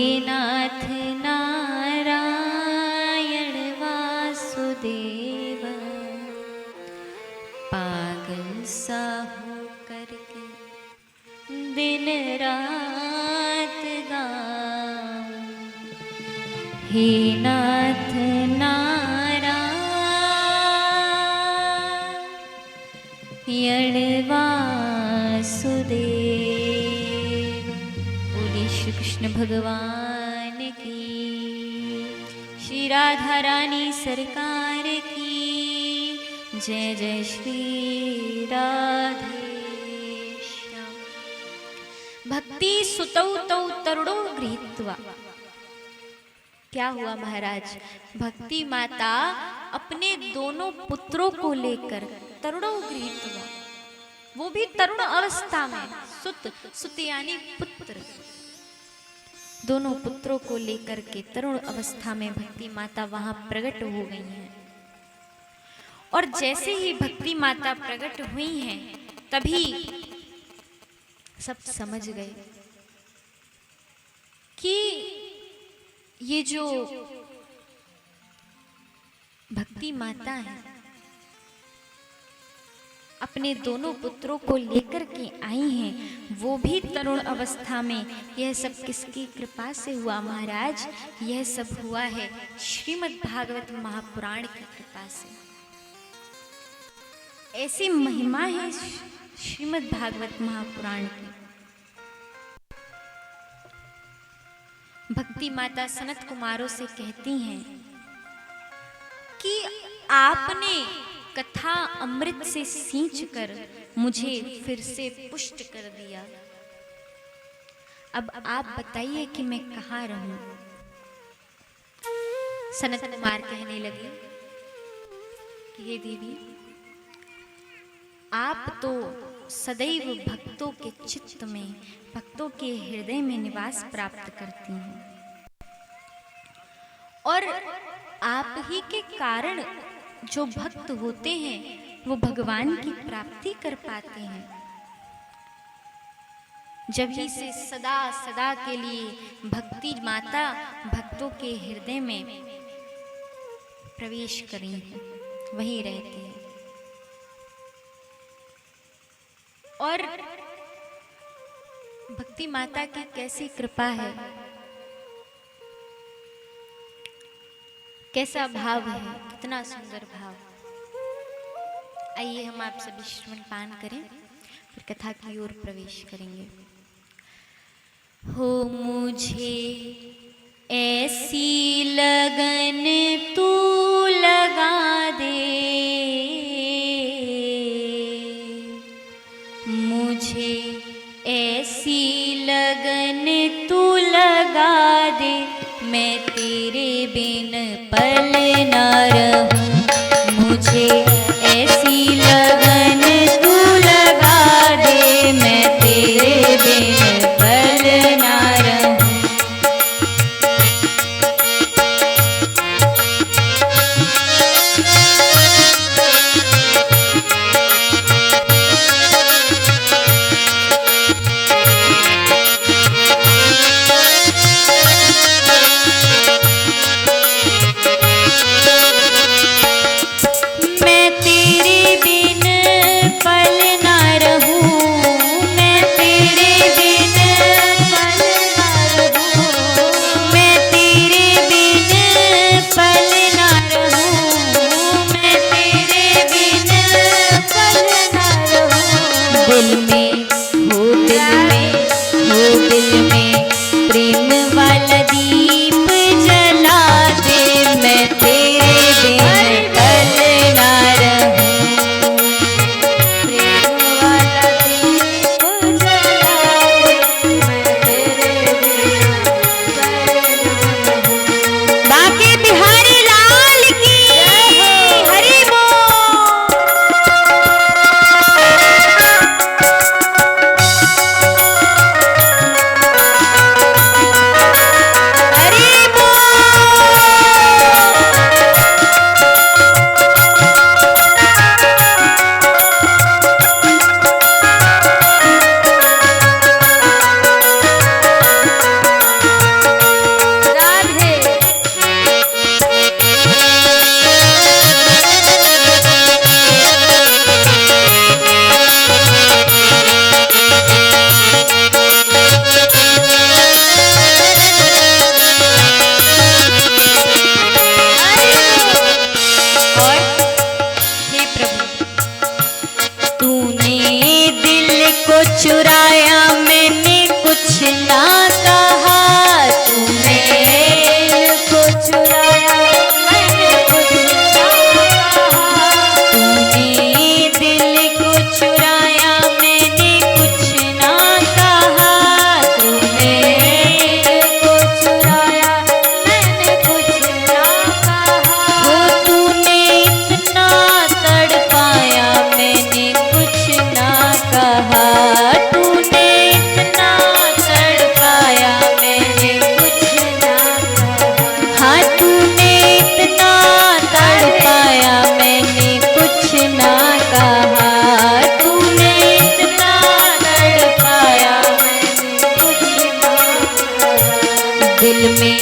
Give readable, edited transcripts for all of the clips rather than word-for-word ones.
नाथ नारायण वासुदेव पागल सा हो करके दिन रात गाऊं। हे नाथ नारायण वासुदेव। बोले श्री कृष्ण भगवान की, श्री राधा रानी सरकार की जय। जय श्री राधे श्याम। भक्ति सुतौ तौ तरुणो गृहीत्वा। क्या हुआ महाराज? भक्ति माता अपने दोनों पुत्रों को लेकर तरुणो गृहीत्वा, वो भी तरुण अवस्था में, सुत यानी पुत्र, दोनों पुत्रों को लेकर के तरुण अवस्था में भक्ति माता वहां प्रकट हो गई हैं। और जैसे ही भक्ति माता प्रकट हुई हैं तभी सब समझ गए कि ये जो भक्ति माता है अपने दोनों पुत्रों को लेकर के आई हैं, वो भी तरुण अवस्था में। यह सब किसकी कृपा से हुआ महाराज? यह सब हुआ है श्रीमद् भागवत महापुराण की कृपा से। ऐसी महिमा है श्रीमद् भागवत महापुराण की। भक्ति माता सनत कुमारों से कहती हैं कि आपने कथा अमृत से सींचकर मुझे फिर से पुष्ट कर दिया। अब आप बताइए कि मैं कहाँ रहूं? सनत कुमार कहने लगे कि हे देवी, आप तो सदैव भक्तों के चित्त में, भक्तों के हृदय में निवास प्राप्त करती हैं, और आप ही के कारण जो भक्त होते हैं वो भगवान की प्राप्ति कर पाते हैं। जब ही से सदा सदा के लिए भक्ति माता भक्तों के हृदय में प्रवेश करी है, वहीं रहती है। और भक्ति माता की कैसी कृपा है, कैसा भाव है, कितना सुंदर भाव। आइए हम आप सभी श्रवण पान करें, फिर कथा की ओर प्रवेश करेंगे। हो मुझे ऐसी लगन तू लगा दे, मुझे ऐसी लगन तू लगा दे, मैं तेरे बिन पल न रहूं। मुझे ऐसी लगन तू लगा दे, मैं तेरे बिन पल न रहूं। दिल में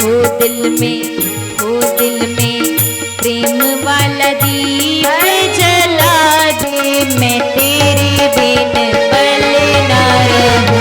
हो दिल में हो दिल में प्रेम वाला दीप जला दे, मैं तेरे बिन पल ना रहूं।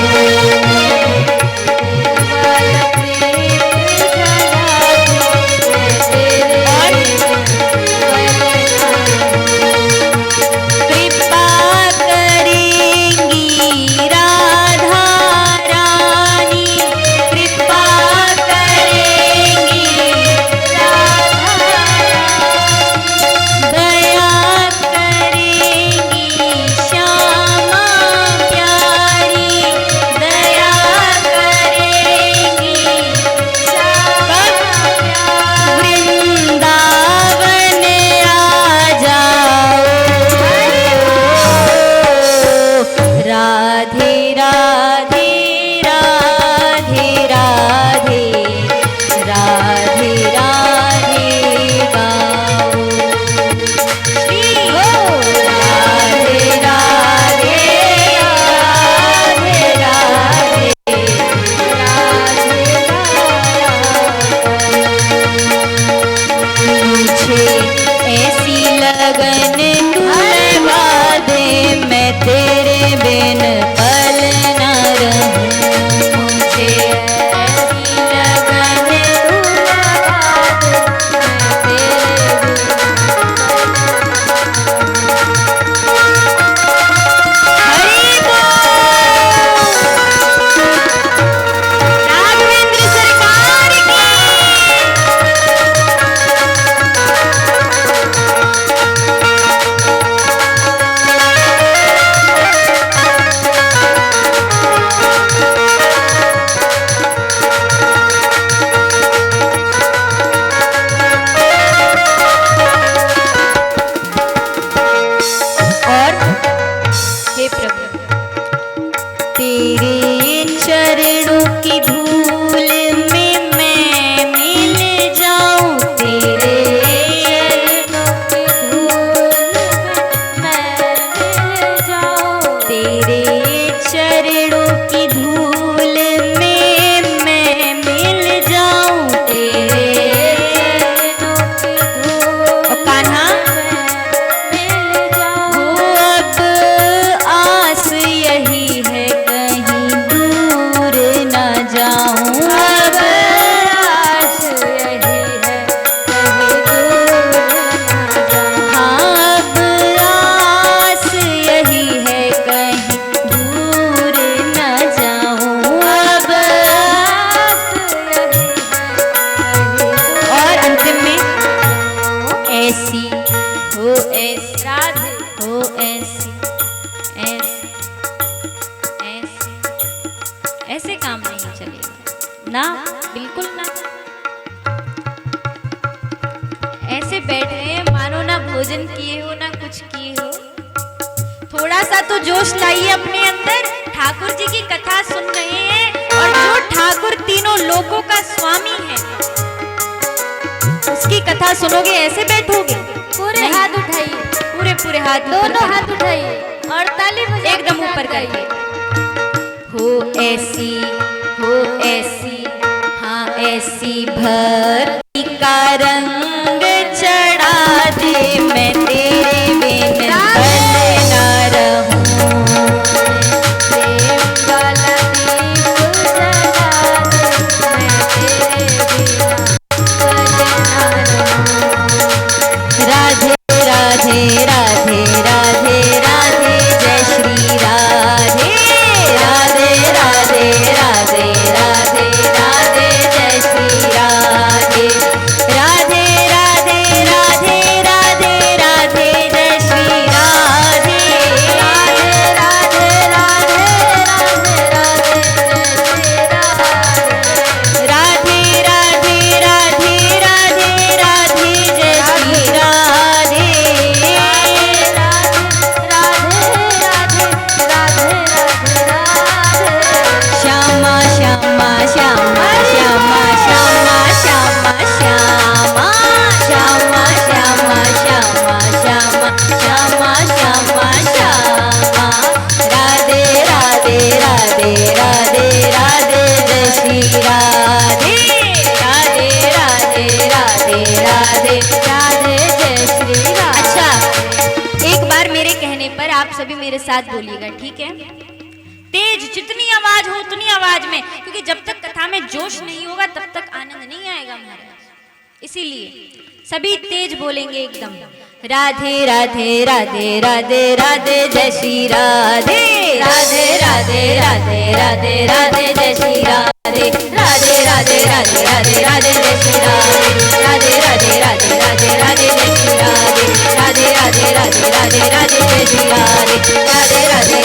ऐसे काम नहीं चलेगा ना, बिल्कुल ना। ऐसे बैठ रहे हैं मानो ना भोजन किए हो ना कुछ किए हो। थोड़ा सा तो जोश लाइए अपने अंदर। ठाकुर जी की कथा सुन रहे हैं और जो ठाकुर तीनों लोकों का स्वामी है उसकी कथा सुनोगे, ऐसे बैठोगे? पूरे हाथ उठाइए, पूरे पूरे हाथ, दोनों हाथ उठाइए और ताली बजाइए, एकदम ऊपर करिए। हो ऐसी हाँ ऐसी भक्ति का रंग चढ़ा दे, मैं तेरे बिन पल ना रहूं। प्रेम वाला दीप जला दे, मैं तेरे बिना पल ना रहूं। राधे राधे राधे राधे राधे जय श्री राधे। राधे राधे राधे राधे राधे जय श्री राधे। राधे राधे राधे राधे राधे राधे राधे जय श्री राधे। अच्छा, एक बार मेरे कहने पर आप सभी मेरे साथ बोलिएगा, ठीक है? तेज जितनी आवाज हो उतनी आवाज में, क्योंकि जब तक कथा में जोश नहीं होगा तब तक आनंद नहीं आएगा महाराज। इसीलिए सभी तेज बोलेंगे एकदम। राधे राधे राधे राधे राधे जय श्री राधे राधे राधे राधे राधे राधे जय श्री राधे राधे राधे राधे राधे राधे जय श्री राधे राधे राधे राधे राधे राधे जय श्री राधे राधे राधे राधे राधे राधे जय श्री राधे राधे राधे राधे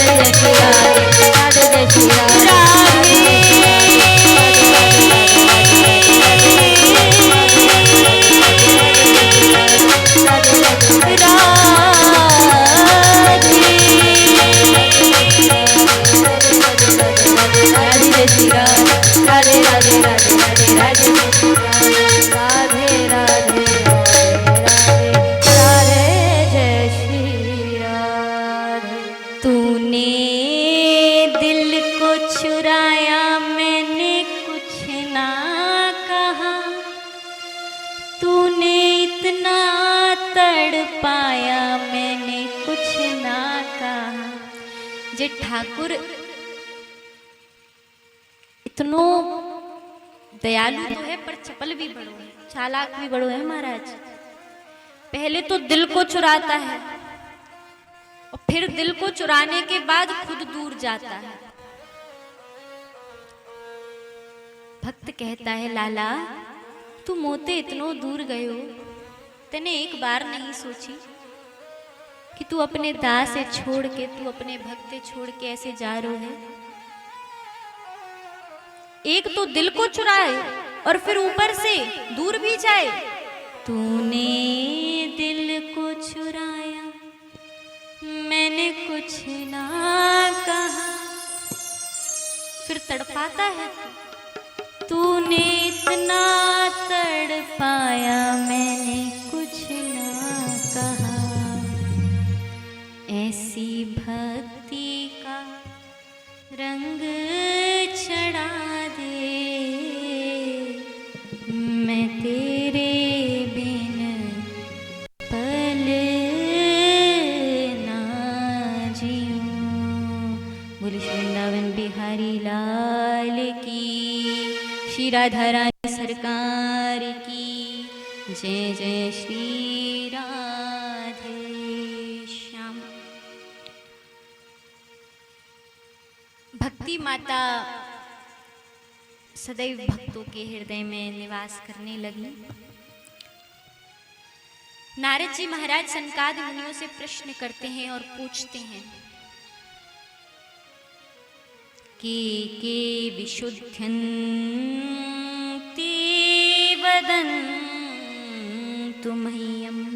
राधे राधे जय श्री राधे राधे जय श्री राधे राधे राधे राधे राधे राधे राधे राधे जय श्री राधे। तूने दिल को चुराया मैंने कुछ ना कहा, तूने इतना तड़पाया मैंने कुछ ना कहा। जे ठाकुर इतनो दयालु तो है पर चपल भी बड़ो है, चालाक भी बड़ो है महाराज। पहले तो दिल को चुराता है और फिर दिल को चुराने के बाद खुद दूर जाता है। भक्त कहता है लाला तू मोते इतनो दूर गयो, तने एक बार नहीं सोची कि तू अपने दास से छोड़ के, तू अपने भक्त छोड़ के ऐसे जा रो है। एक तो दिल को चुराए और फिर ऊपर से दूर भी जाए। तूने दिल को चुराया मैंने कुछ ना कहा, फिर तड़पाता है। तूने इतना तड़पाया मैंने कुछ ना कहा, ऐसी भक्ति का रंग चढ़ा दे, मैं तेरे बिन पल ना जीऊं। बोले वृंदावन बिहारी लाल की, श्री राधा रानी सरकार की जय जय श्री राधे श्याम। भक्ति माता सदैव भक्तों के हृदय में निवास करने लगी। नारद जी महाराज सनकादि मुनियों से प्रश्न करते हैं और पूछते हैं के विशुद्ध्यन्ति वदन्तु मह्यम्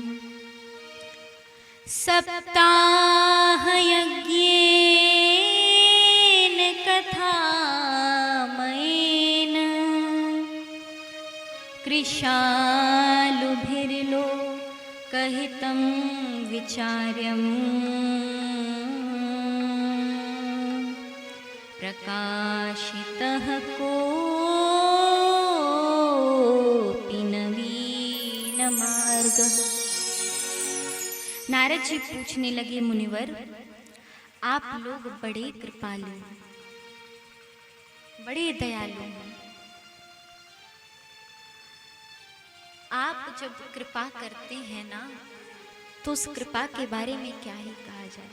सप्ताह यज्ञेन कथामयेन कृशालुभिर्लोकहितं विचार्यम् प्रकाशितः कोऽपि नवीनमार्गः। नारद जी पूछने लगे मुनिवर आप लोग बड़े कृपालु, बड़े दयालु हैं, आप जब कृपा करते हैं ना तो उस कृपा के बारे में क्या ही कहा जाए।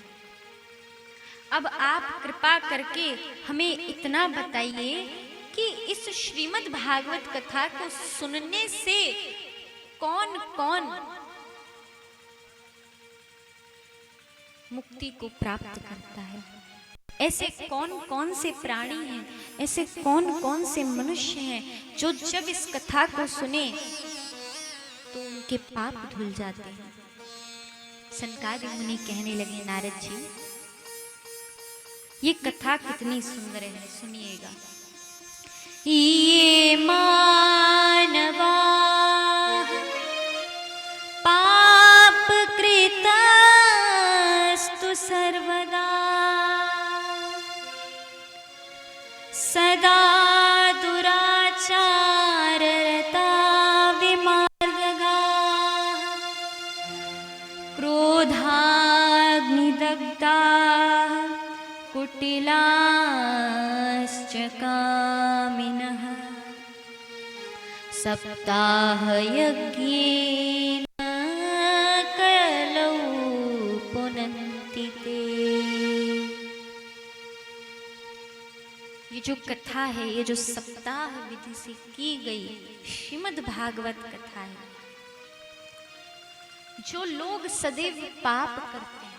अब आप कृपा करके हमें इतना बताइए कि इस श्रीमद् भागवत कथा को सुनने से कौन कौन मुक्ति को प्राप्त करता है, ऐसे कौन कौन से प्राणी हैं, ऐसे कौन कौन से मनुष्य हैं जो जब इस कथा को सुने तो उनके पाप धुल जाते हैं। सनकादि मुनि कहने लगे नारद जी ये कथा कितनी सुंदर है, सुनिएगा। ये मानवा पाप कृतस्तु सर्वदा सदा स्वामिनः सप्ताह यज्ञेन कलौ पुनन्ति ते। ये जो कथा है, ये जो सप्ताह विधि से की गई श्रीमद् भागवत कथा है, जो लोग सदैव पाप करते हैं,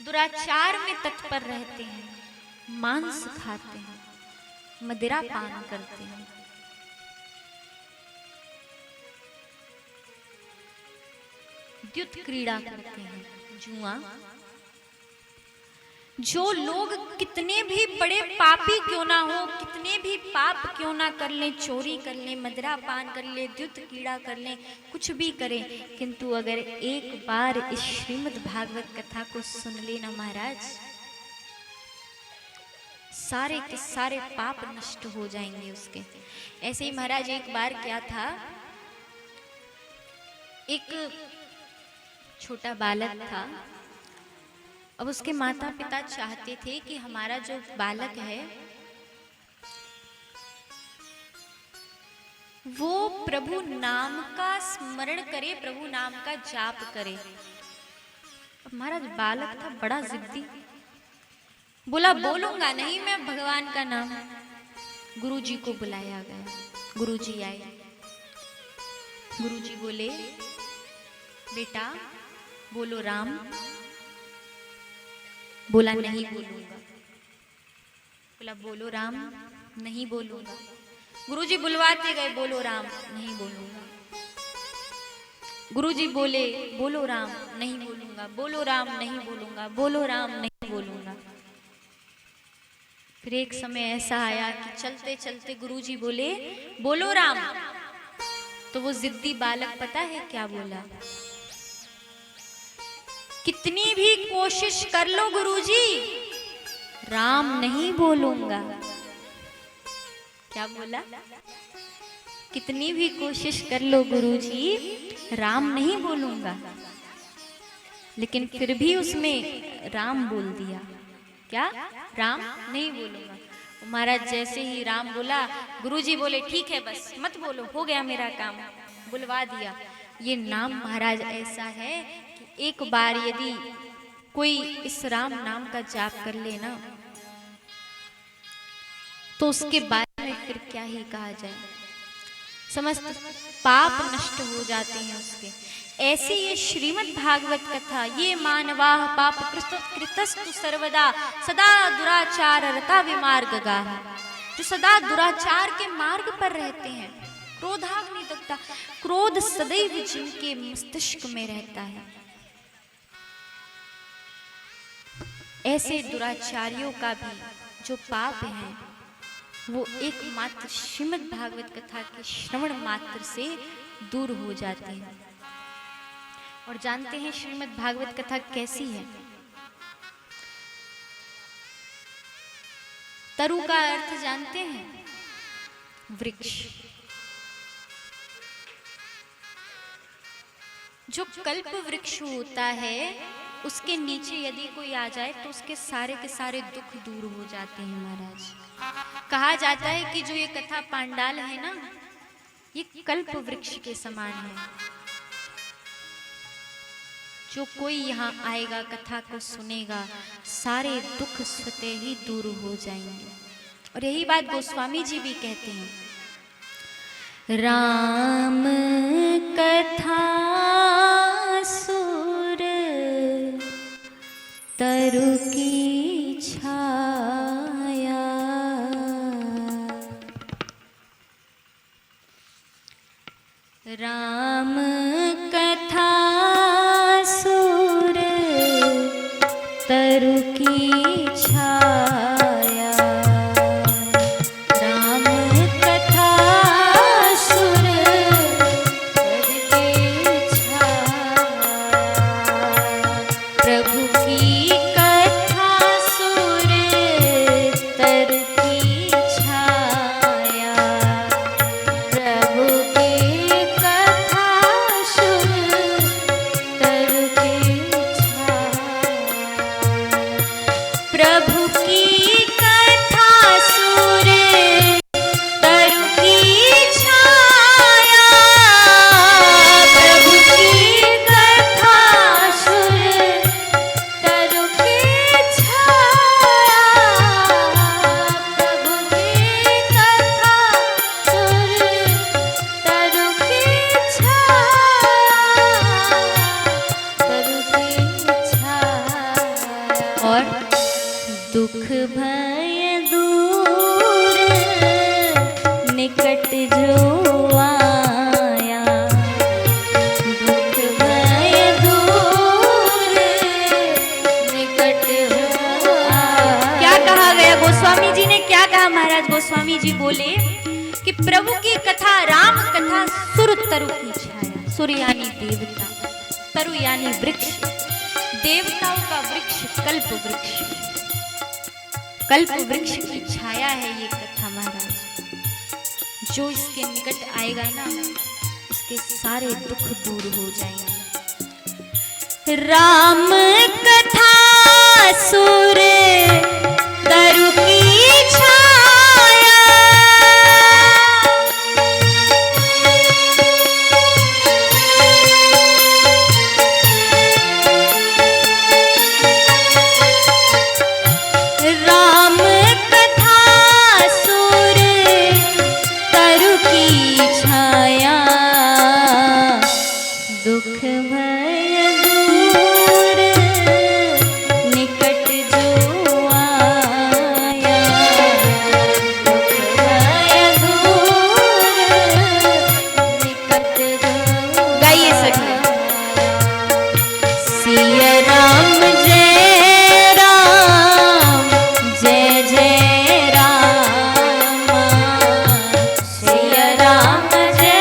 दुराचार में तत्पर रहते हैं, मांस खाते हैं, मदिरा पान करते हैं, द्युत क्रीड़ा करते हैं, जुआ, जो लोग कितने भी बड़े पापी क्यों ना हो, कितने भी पाप क्यों ना कर लें, चोरी कर लें, मदिरा पान कर लें, द्युत कीड़ा कर लें, कुछ भी करें, किंतु अगर एक बार इस श्रीमद् भागवत कथा को सुन लेना महाराज, सारे के सारे पाप नष्ट हो जाएंगे उसके। ऐसे ही महाराज एक बार क्या था, एक छोटा बालक था। अब उसके माता पिता चाहते थे कि हमारा जो बालक है वो प्रभु नाम का स्मरण करे, प्रभु नाम का जाप करे। अब महाराज बालक था बड़ा जिद्दी, बोला बोलूंगा नहीं मैं भगवान का नाम। गुरुजी को बुलाया गया, गुरुजी आए, गुरुजी बोले बेटा बोलो राम। बोला नहीं बोलूंगा। बोला बोलो राम, नहीं बोलूंगा। गुरुजी बुलवाते गए, बोलो राम, नहीं बोलूंगा। गुरुजी बोले बोलो राम, नहीं बोलूंगा, बोलो राम, नहीं बोलूंगा, बोलो राम, नहीं बोलूंगा। फिर एक समय ऐसा आया कि चलते चलते गुरुजी बोले बोलो राम, तो वो जिद्दी बालक पता है क्या बोला, कितनी भी कोशिश कर लो गुरुजी, राम नहीं बोलूंगा। क्या बोला, कितनी भी कोशिश कर लो गुरुजी, राम नहीं बोलूंगा। लेकिन फिर भी उसमें राम बोल दिया। क्या, राम नहीं बोलूंगा। महाराज जैसे ही राम बोला, गुरुजी बोले ठीक है बस मत बोलो, हो गया मेरा काम, बुलवा दिया। ये नाम महाराज ऐसा है कि एक बार यदि कोई इस राम नाम का जाप कर लेना तो उसके बारे में फिर क्या ही कहा जाए, समस्त पाप नष्ट हो जाते हैं उसके। ऐसी ये श्रीमद् भागवत कथा, ये मानवा पाप कृतस्तु सर्वदा सदा दुराचार रता विमार्गगा, जो सदा दुराचार के मार्ग पर रहते हैं, क्रोधाग्नि दग्धा, क्रोध सदैव जिनके मस्तिष्क में रहता है, ऐसे दुराचारियों का भी जो पाप है वो एकमात्र श्रीमद् भागवत कथा के श्रवण मात्र से दूर हो जाते हैं। और जानते हैं श्रीमद् भागवत कथा कैसी है? तरु का अर्थ जानते हैं? वृक्ष। जो कल्प वृक्ष होता है उसके नीचे यदि कोई आ जाए तो उसके सारे के सारे दुख दूर हो जाते हैं महाराज। कहा जाता है कि जो ये कथा पांडाल है ना, ये कल्प वृक्ष के समान है। जो कोई यहाँ आएगा, कथा को सुनेगा, सारे दुख स्वतः ही दूर हो जाएंगे। और यही बात गोस्वामी जी भी कहते हैं, राम कथा सुर तरु की छाया, राम कथा सुर तरु की छाया, राम कथा सुर तरु की छाया, प्रभु की कथा सुर तरु की छाया, प्रभु की कथा निकट जो आया, दुख भय दूर निकट हो आया। क्या कहा गया? गोस्वामी जी ने क्या कहा? महाराज गोस्वामी जी बोले कि प्रभु की कथा, राम कथा सुर तरु की छाया। सुर यानी देवता, तरु यानी वृक्ष, देवताओं का वृक्ष, कल्प वृक्ष। कल्प वृक्ष की छाया है ये कथा महाराज। जो इसके निकट आएगा ना, उसके सारे दुख दूर हो जाएंगे। राम कथा सुर तरु की छाया, राम कथा सुर तरु की छाया, दुख भय दूर निकट जो आया, दुख भय दूर निकट जो। गाइए सखी। सिया राम जय राम, जय जय राम, सिया राम जय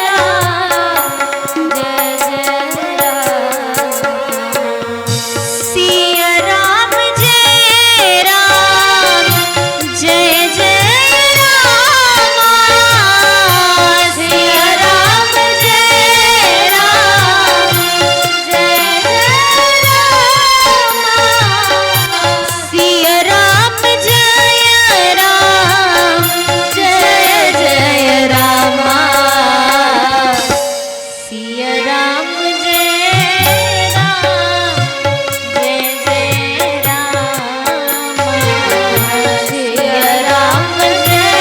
राम, जय जय राम, सिया राम जय राम, जय जय राम, सिया राम जय राम, जय जय राम, सिया राम जय राम, जय जय राम, सिया राम जय राम, जय जय राम, सिया राम जय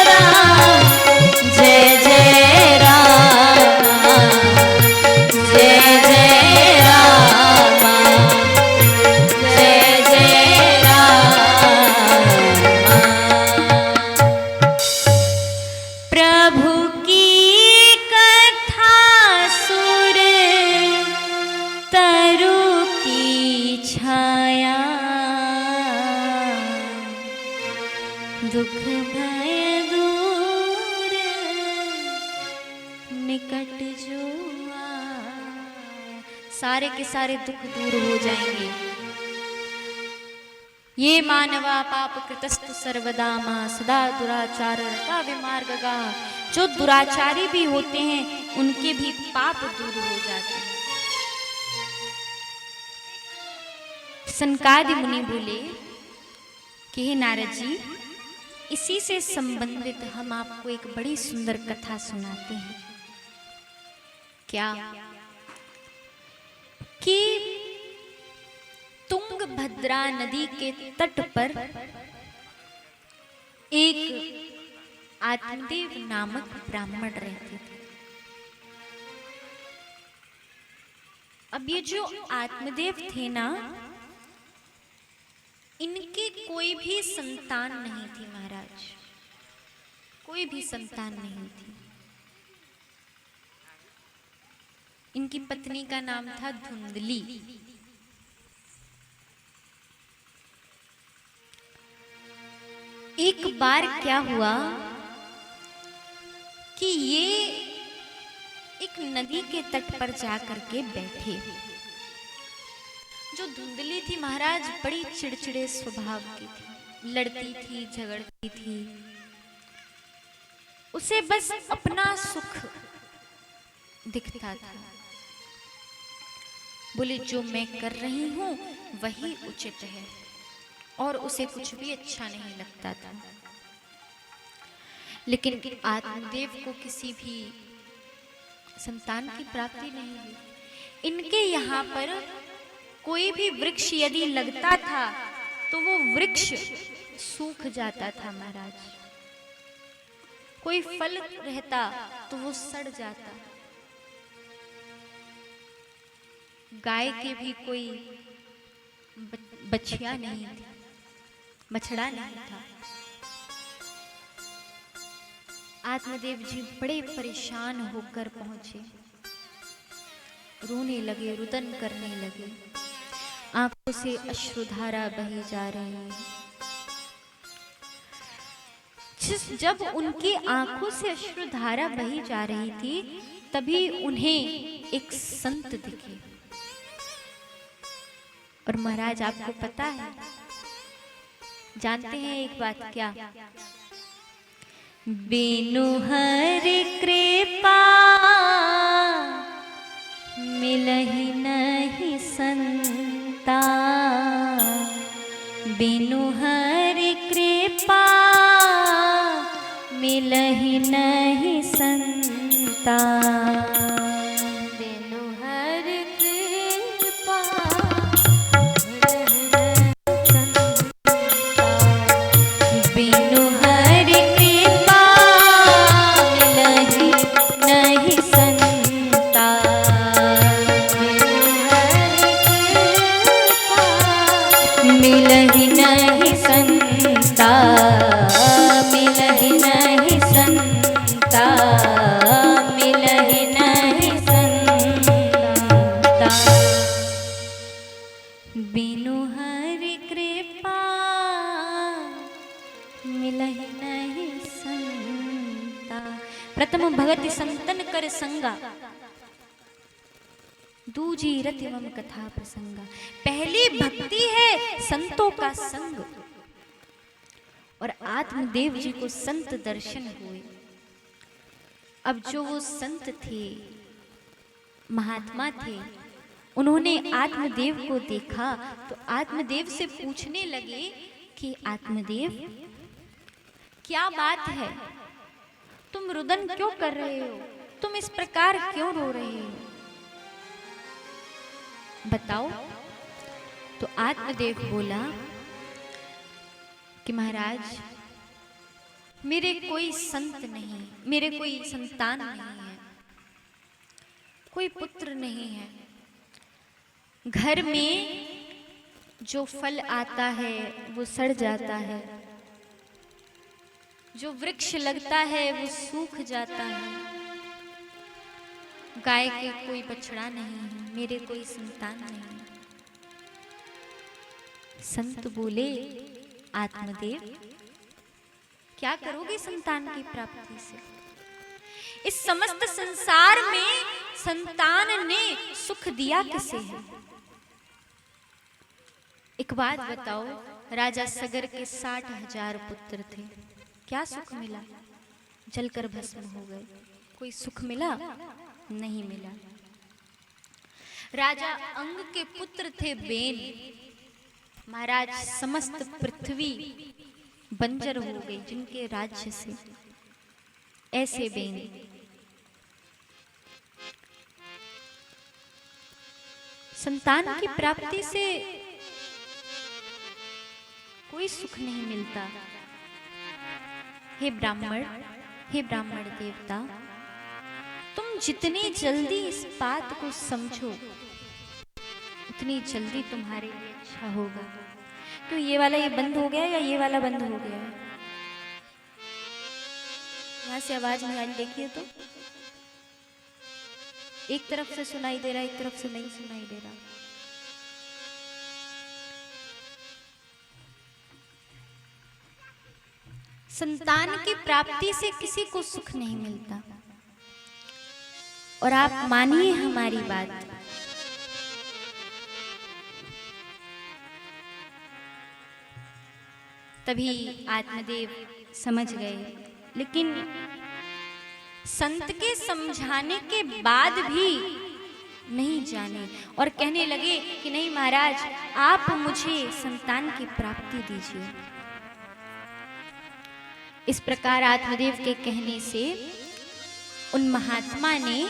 राम, जय जय राम, जय जय राम, जय जय राम। प्रभु की कथा सुर तरु की छाया, दुख भय दूर निकट जो आया। सारे के सारे दुख दूर हो जाएंगे। ये मानवा पाप कृतस्तु सर्वदा मां, सदा दुराचार रता विमार्गगा। जो दुराचारी भी होते हैं उनके भी पाप दूर हो जाते हैं। सनकादि मुनि बोले कि हे नारद जी, इसी से संबंधित हम आपको एक बड़ी सुंदर कथा सुनाते हैं। क्या? कि तुंगभद्रा नदी के तट पर एक आत्मदेव नामक ब्राह्मण रहते थे। अब ये जो आत्मदेव थे ना, इनके कोई भी संतान नहीं थी महाराज, कोई भी संतान नहीं थी। इनकी पत्नी का नाम था धुंधली। एक बार क्या हुआ कि ये एक नदी के तट पर जाकर के बैठे। जो धुंधली थी महाराज, बड़ी चिड़चिड़े स्वभाव की थी, लड़ती थी, झगड़ती थी। उसे बस अपना सुख दिखता था। बोले जो मैं कर रही हूं वही उचित है, और उसे कुछ भी अच्छा नहीं लगता था। लेकिन आत्मदेव को किसी भी संतान की प्राप्ति नहीं हुई। इनके यहाँ पर कोई भी वृक्ष यदि लगता था तो वो वृक्ष सूख जाता था महाराज। कोई फल रहता तो वो सड़ जाता। गाय के भी कोई बछिया नहीं थी, बछड़ा नहीं था। आत्मदेव जी बड़े परेशान होकर पहुंचे, रोने लगे, रुदन करने लगे, आंखों से अश्रुधारा बही जा रही है। जब उनकी आंखों से अश्रुधारा बही जा रही थी, तभी उन्हें एक संत दिखे। और महाराज आपको पता है, जानते हैं एक बात क्या? बिनु हरि कृपा मिलहि नहीं संता, बिनु हरि कृपा मिलहि नहीं संता, बिनु हरि कृपा बिनु हरि कृपा मिलहि नहीं संता, मिलहि नहीं संता, मिलहि नहीं संता, मिलहि नहीं संता, बिनु हरि कृपा मिलहि नहीं संता। प्रथम भगति संतन कर संगा, दूजी रति मम कथा प्रसंगा। पहली भक्ति है संतों का संग, और आत्मदेव जी को संत दर्शन हुए। अब जो वो संत थे, महात्मा थे, उन्होंने आत्मदेव को देखा तो आत्मदेव से पूछने लगे कि आत्मदेव क्या बात है, तुम रुदन क्यों कर रहे हो, तुम इस प्रकार क्यों रो रहे हो, बताओ। तो आत्मदेव बोला कि महाराज, मेरे कोई संत नहीं, मेरे कोई संतान नहीं है, कोई पुत्र नहीं है। घर में जो फल आता है वो सड़ जाता है, जो वृक्ष लगता है वो सूख जाता है, गाय के कोई बछड़ा नहीं है, मेरे कोई संतान नहीं है। संत बोले, आत्मदेव क्या करोगे संतान की प्राप्ति से? इस समस्त संसार में संतान ने सुख दिया किसे है? एक बात बताओ, राजा सगर के 60,000 पुत्र थे, क्या सुख मिला? जलकर भस्म हो गए। कोई सुख मिला? नहीं मिला। राजा अंग के पुत्र थे बेन, महाराज समस्त पृथ्वी बंजर हो गई जिनके राज्य से। ऐसे बेन संतान की प्राप्ति से कोई सुख नहीं मिलता। हे ब्राह्मण देवता, तुम जितनी जल्दी इस बात को समझो उतनी जल्दी तुम्हारे लिए अच्छा होगा। क्यों ये वाला ये बंद हो गया या ये वाला बंद हो गया? यहां से आवाज नहीं आ रही, देखिए तो। एक तरफ से सुनाई दे रहा है, एक तरफ से नहीं सुनाई दे रहा। संतान की प्राप्ति से किसी को सुख नहीं मिलता। और आप मानिए हमारी बात, तभी आत्मदेव समझ गए। लेकिन संत के समझाने के बाद भी नहीं जाने और कहने लगे कि नहीं महाराज, आप मुझे संतान की प्राप्ति दीजिए। इस प्रकार आत्मदेव के कहने से उन महात्मा ने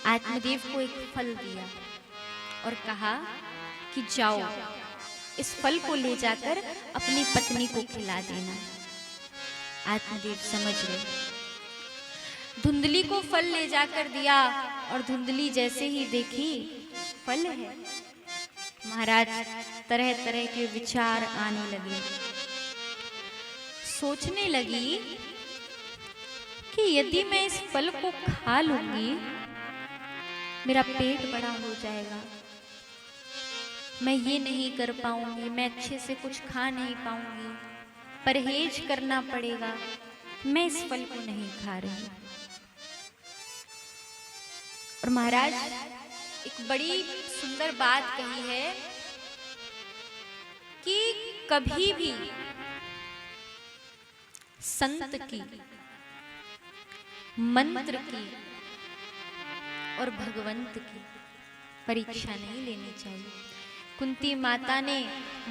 आत्मदेव को एक फल दिया और कहा कि जाओ, इस फल को ले जाकर अपनी पत्नी को खिला देना। आत्मदेव समझ गए। धुंधली को फल ले जाकर दिया और धुंधली जैसे ही देखी फल है, महाराज तरह तरह के विचार आने लगे। सोचने लगी कि यदि मैं इस फल को खा लूंगी मेरा पेट बड़ा हो जाएगा, मैं ये नहीं कर पाऊंगी, मैं अच्छे से कुछ खा नहीं पाऊंगी, परहेज करना पड़ेगा, मैं इस फल को नहीं खा रही। और महाराज एक बड़ी सुंदर बात कही है कि कभी भी संत की, मंत्र की और भगवंत की परीक्षा नहीं लेनी चाहिए। कुंती माता ने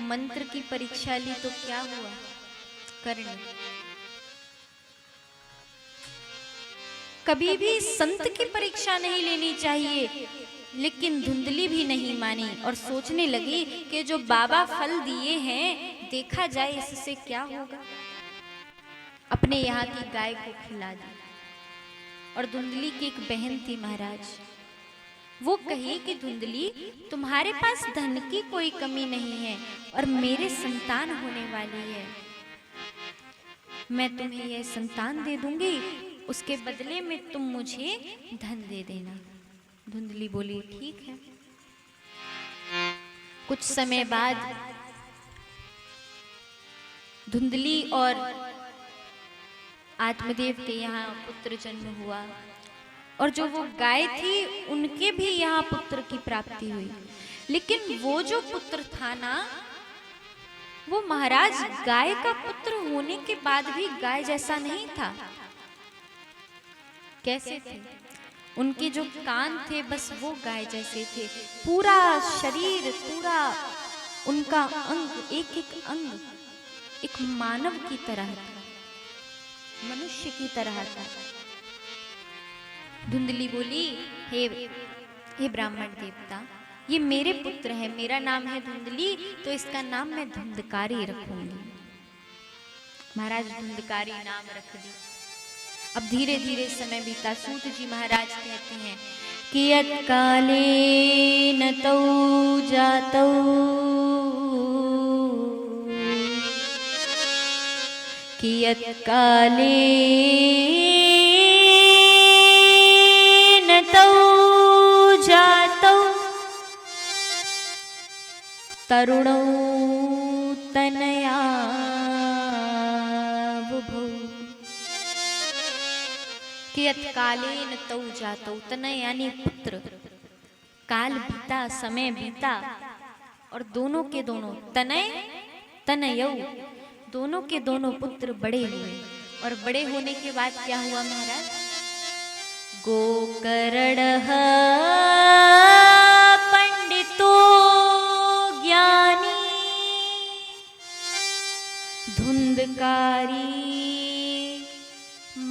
मंत्र की परीक्षा ली तो क्या हुआ? कर्ण। कभी भी संत की परीक्षा नहीं लेनी चाहिए। लेकिन धुंधली भी नहीं मानी और सोचने लगी कि जो बाबा फल दिए हैं देखा जाए इससे क्या होगा। अपने यहाँ की गाय को खिला दी। और धुंधली की एक बहन थी महाराज, वो कही कि धुंधली तुम्हारे पास धन की कोई कमी नहीं है और मेरे संतान होने वाली है, मैं तुम्हें यह संतान दे दूंगी, उसके बदले में तुम मुझे धन दे देना। धुंधली बोली ठीक है। कुछ समय बाद धुंधली और आत्मदेव के यहाँ पुत्र जन्म हुआ और जो वो गाय थी उनके भी यहाँ पुत्र की प्राप्ति हुई। लेकिन वो जो पुत्र था ना, वो महाराज गाय का पुत्र होने के बाद भी गाय जैसा नहीं था। कैसे थे? उनके जो कान थे बस वो गाय जैसे थे, पूरा शरीर, पूरा उनका अंग, एक एक अंग एक मानव की तरह था, मनुष्य की तरह था। धुंधली बोली हे ब्राह्मण देवता, ये मेरे पुत्र है, मेरा नाम है धुंधली, तो इसका नाम मैं धुंधकारी रखूंगी। महाराज धुंधकारी नाम रख दी। अब धीरे धीरे समय बीता। सूत जी महाराज कहते हैं कि यत् कालेन तौ जातौ कियत् कालेन तौ जातौ तरुणौ तनया बुभौ। कियत् कालेन तौ जातौ, तनय यानी पुत्र। काल बीता, समय बीता और दोनों के दोनों तनय तनयौ, दोनों के दोनों पुत्र बड़े हुए। और बड़े होने के बाद क्या हुआ महाराज? गोकर्णः पंडितो ज्ञानी धुंधकारी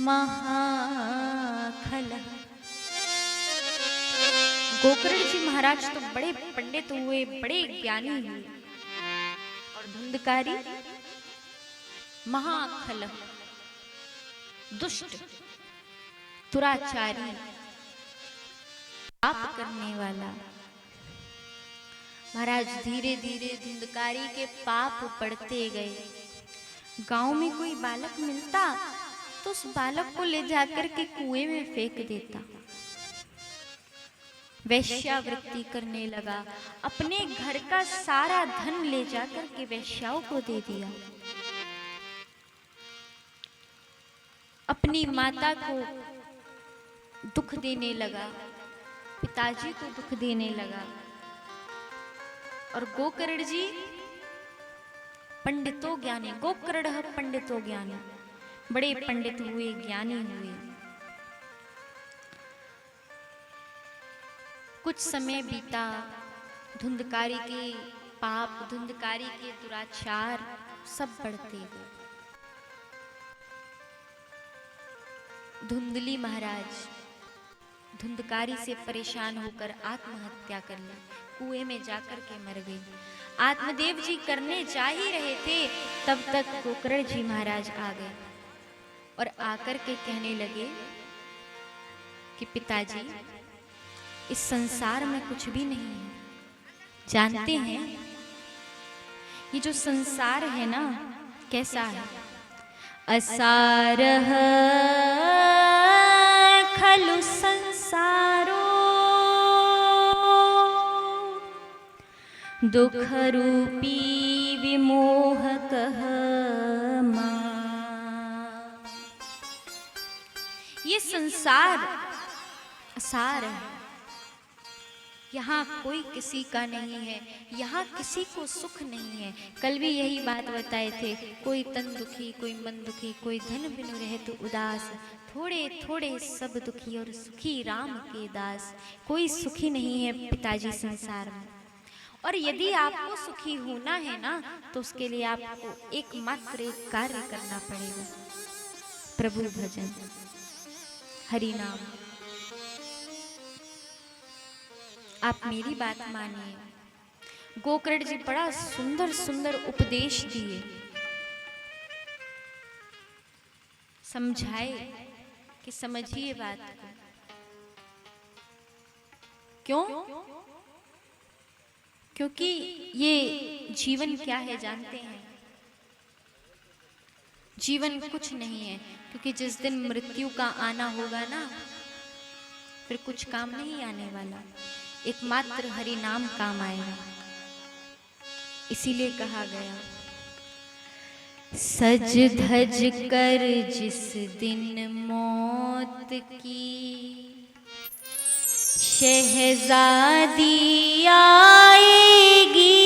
महाखल। गोकर्ण जी महाराज तो बड़े पंडित हुए, बड़े ज्ञानी हुए, और धुंधकारी महाखल, दुष्ट, दुराचारी, पाप करने वाला। महाराज धीरे धीरे धुंधकारी के पाप बढ़ते गए। गांव में कोई बालक मिलता तो उस बालक को ले जाकर के कुएं में फेंक देता। वैश्यावृत्ति करने लगा। अपने घर का सारा धन ले जाकर के वैश्याओं को दे दिया। अपनी माता को दुख देने लगा, पिताजी को दुख देने लगा। और गोकर्ण जी पंडितो ज्ञानी, गोकर्ण पंडितो ज्ञानी, बड़े पंडित हुए, ज्ञानी हुए। कुछ समय बीता। धुंधकारी के पाप, धुंधकारी के दुराचार सब बढ़ते गए। धुंधली महाराज धुंधकारी से परेशान होकर आत्महत्या कर ली, कुएं में जाकर के मर गई। आत्मदेव जी करने जा ही रहे थे, तब तक गोकर्ण जी महाराज आ गए और आकर के कहने लगे कि पिताजी, इस संसार में कुछ भी नहीं है। जानते हैं ये जो संसार है ना, कैसा है? असारः खलु संसारो दुख रूपी विमोहकः मां। ये संसार असार है, यहाँ कोई किसी का नहीं है, यहाँ किसी को सुख नहीं है। कल भी यही बात बताए थे, कोई तन दुखी, कोई मन दुखी, कोई धन बिनु रहे तो उदास, थोड़े थोड़े सब दुखी और सुखी राम के दास। कोई सुखी नहीं है पिताजी संसार में। और यदि आपको सुखी होना है ना, तो उसके लिए आपको एकमात्र एक कार्य करना पड़ेगा, प्रभु भजन, हरि नाम। आप मेरी बात मानिए। गोकर्ण जी बड़ा सुंदर सुंदर उपदेश दिए, समझाए कि समझिए बात को। क्यों? क्योंकि ये जीवन क्या है जानते हैं? जीवन कुछ नहीं है, क्योंकि जिस दिन मृत्यु का आना होगा ना, फिर कुछ काम नहीं आने वाला, एकमात्र हरि नाम काम आएगा। इसीलिए कहा गया, सज धज कर जिस दिन मौत की शहजादी आएगी,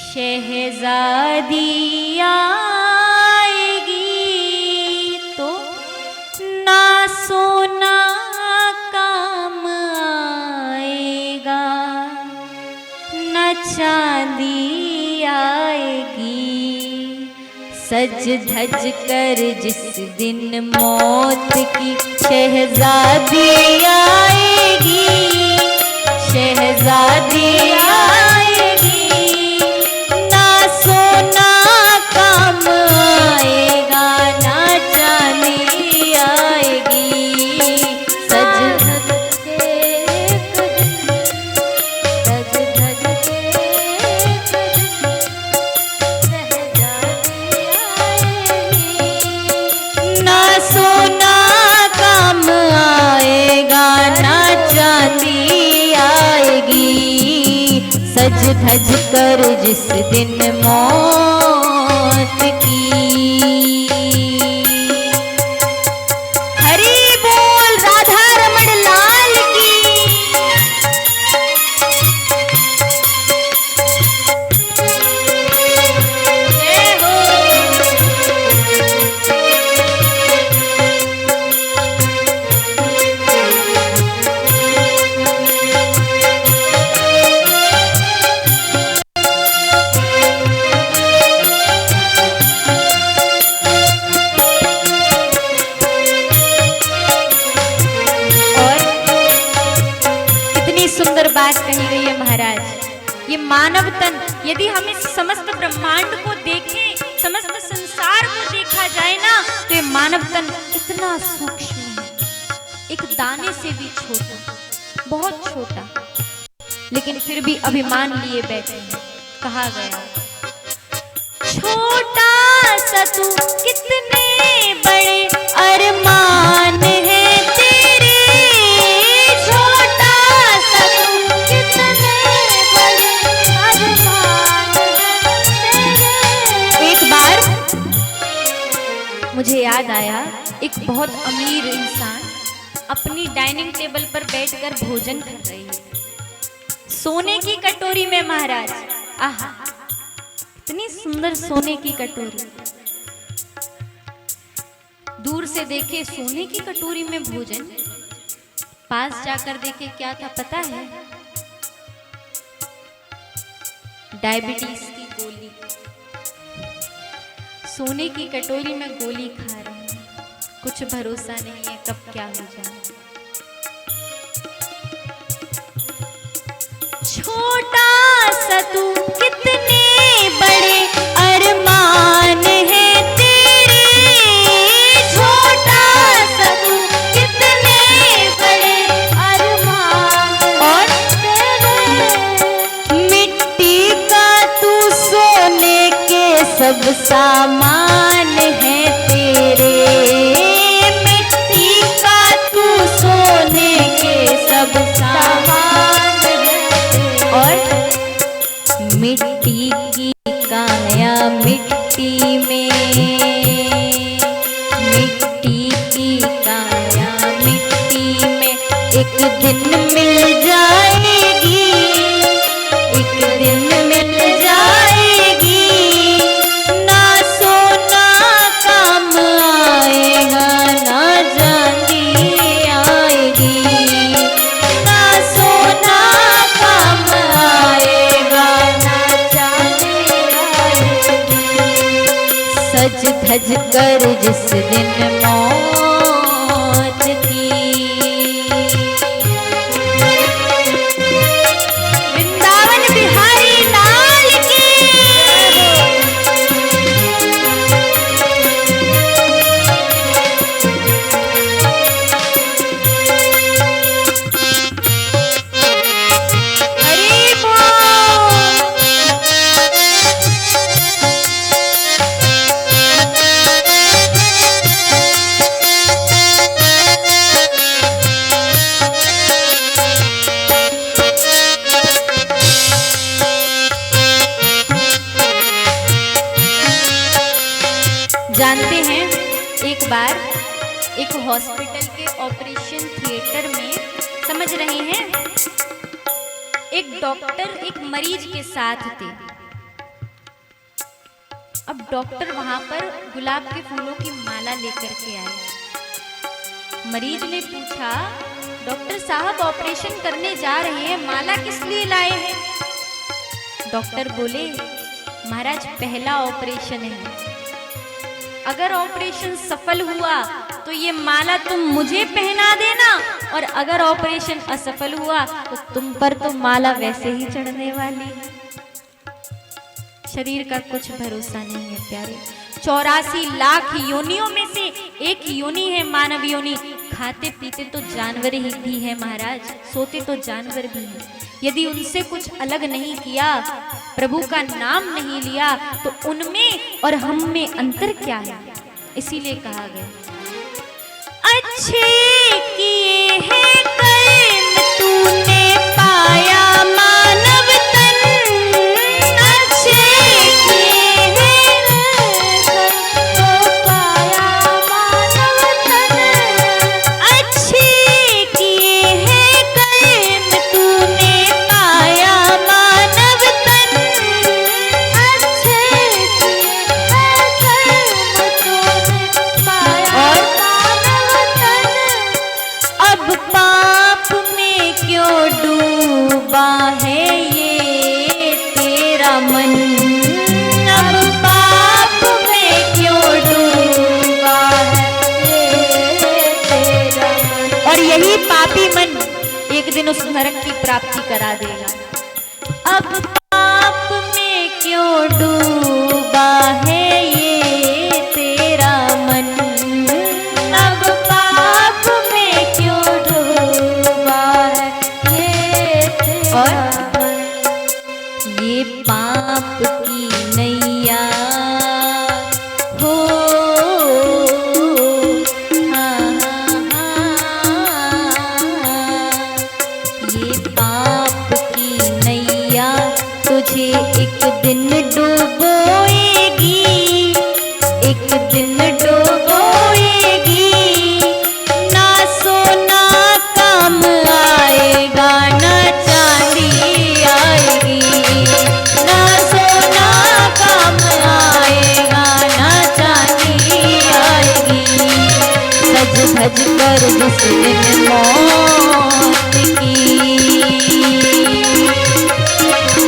शहजादी आएगी तो ना सोना काम आएगा, ना चांदी आएगी। सज धज कर जिस दिन मौत की शहजादी आएगी, शहजादी आएगी, ना सोना काम आएगा, ना चांदी आएगी। सज धज सज धज कर जिस दिन मौत की। हरि बोल राधा रमण लाल की। जय हो। सुंदर बात कही गई है महाराज। ये मानव तन, यदि हम इस समस्त ब्रह्मांड को देखें, समस्त संसार को देखा जाए ना, तो ये मानव तन इतना सूक्ष्म है, एक दाने से भी छोटा, बहुत छोटा, लेकिन फिर भी अभिमान लिए बैठे हैं। कहा गया, छोटा सा तू कितने बड़े अरमान है तेरे, छोटा सा तू कितने बड़े अरमान है तेरे। एक बार मुझे याद आया, एक बहुत अमीर इंसान अपनी डाइनिंग टेबल पर बैठकर भोजन कर रही है, सोने की कटोरी में महाराज। आहा, इतनी सुंदर सोने की कटोरी। दूर से देखे सोने की कटोरी में भोजन, पास जाकर देखे क्या था पता है? डायबिटीज की गोली। सोने की कटोरी में गोली खा रहे हैं, कुछ भरोसा नहीं है कब क्या हो जाए। छोटा सा तू कितने बड़े अरमान है तेरे, छोटा सा तू कितने बड़े अरमान और तेरे। मिट्टी का तू सोने के सब सामान है तेरे, सब सामान है। और मिट्टी की काया मिट्टी में, मिट्टी की काया मिट्टी में एक दिन मिल जाएगी, एक दिन मिल जाएगी। ना सोना काम आएगा, ना चांदी आएगी, ना सोना काम आएगा, ना चांदी आएगी। सज धज कर जिस दिन मौत की, वृंदावन बिहारी लाल की। हरि बोल। जानते हैं, एक बार एक हॉस्पिटल के ऑपरेशन थिएटर में, समझ रहे हैं, एक डॉक्टर एक मरीज के साथ थे। अब डॉक्टर वहां पर गुलाब के फूलों की माला लेकर के आए। मरीज ने पूछा, डॉक्टर साहब ऑपरेशन करने जा रहे हैं, माला किस लिए लाए हैं? डॉक्टर बोले, महाराज पहला ऑपरेशन है, अगर ऑपरेशन सफल हुआ तो ये माला तुम मुझे पहना देना, और अगर ऑपरेशन असफल हुआ तो तुम पर तो माला वैसे ही चढ़ने वाली है। शरीर का कुछ भरोसा नहीं है प्यारे। 84 लाख योनियों में से एक योनि है मानव योनि। खाते पीते तो जानवर ही भी है महाराज, सोते तो जानवर भी हैं। यदि उनसे कुछ अलग नहीं किया, प्रभु का नाम नहीं लिया, तो उनमें और हम में अंतर क्या है? इसीलिए कहा गया, अच्छे किए हैं कर्म तूने पाया मानव तन, अच्छे किए हैं कर्म पाया मानव तन, अच्छे किए हैं कर्म तूने पाया मानव तन, अच्छे किए हैं कर्म तूने पाया मानव तन। अब पाप में क्यों डूबा है ये तेरा मन, अब पाप में क्यों डूबा है ये तेरा मन। और यही पापी मन एक दिन उस नरक की प्राप्ति करा देगा। अब पाप में क्यों डूबा है ये तेरा मन, अब पाप में क्यों डूबा है ये तेरा मन। ये पाप की नैया हो, हाँ, ये पाप की नैया तुझे एक दिन डुबोएगी, एक दिन डुबोएगी। ना सोना काम आएगा, ना चांदी आएगी, ना सोना काम आएगा, ना चांदी आएगी। सज धज कर जिस दिन मौत की,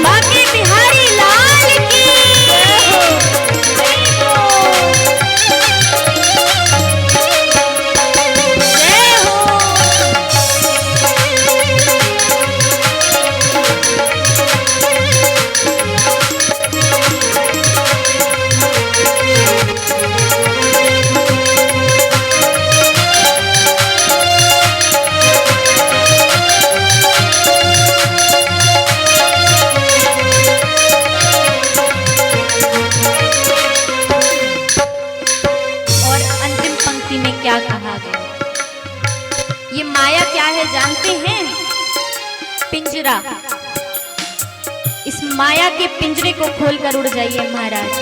बाकी बिहारी लाल की जय हो, जय हो। क्या कहा गया? ये माया क्या है जानते हैं? पिंजरा, इस माया के पिंजरे को खोलकर उड़ जाइए महाराज।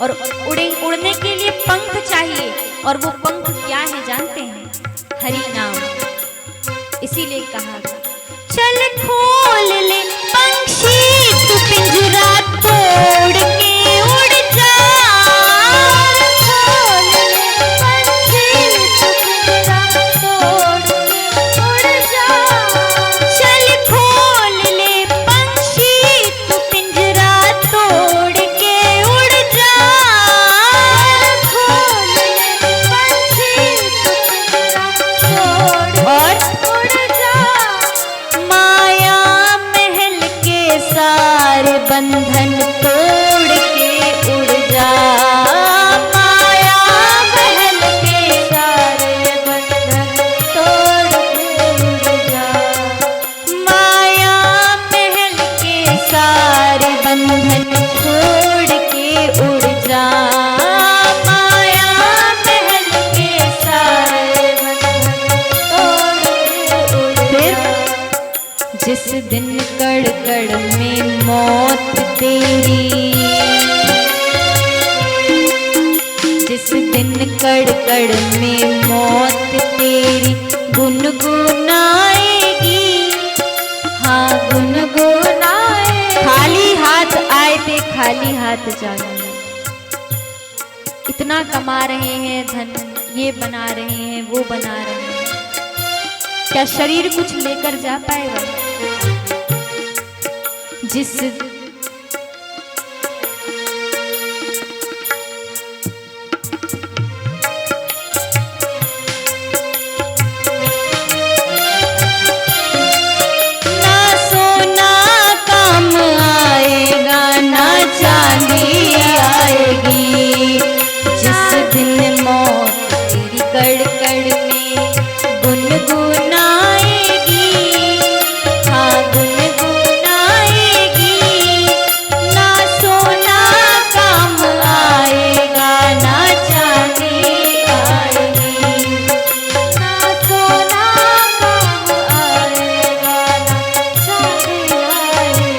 और उड़ने के लिए पंख चाहिए, और वो पंख क्या है जानते हैं? हरि नाम। इसीलिए कहा चल खोल ले पंछी तू पिंजरा तोड़ के उड़ जा। खोल ले पंछी तू पिंजरा तोड़ के उड़ जा। चल खोल ले पंछी तू पिंजरा तोड़ के उड़ जा। खोल ले पंछी तू पिंजरा तोड़ और उड़ जा। माया महल के सारे बंधन तोड़ के उड़ जा। माया महल के सारे बंधन तोड़ के उड़ जा। माया महल के सारे बंधन छोड़ के उड़ जा। माया महल के सारे बंधन तोड़ के उड़ जा। जिस दिन कड़ में मौत तेरी, जिस दिन कड़ में मौत तेरी गुनगुनाएगी। हाँ गुनगुनाए। खाली हाथ आए थे खाली हाथ जाएंगे। इतना कमा रहे हैं धन, ये बना रहे हैं वो बना रहे हैं, क्या शरीर कुछ लेकर जा पाएगा? जिस ना सोना काम आएगा ना चांदी आएगी। जिस दिन मौत तेरी कड़ में गुनगुनाएगी। हाँ गुनगुनाएगी। ना सोना काम आएगा ना चांदी आएगी। ना सोना काम आएगा ना चांदी आएगी।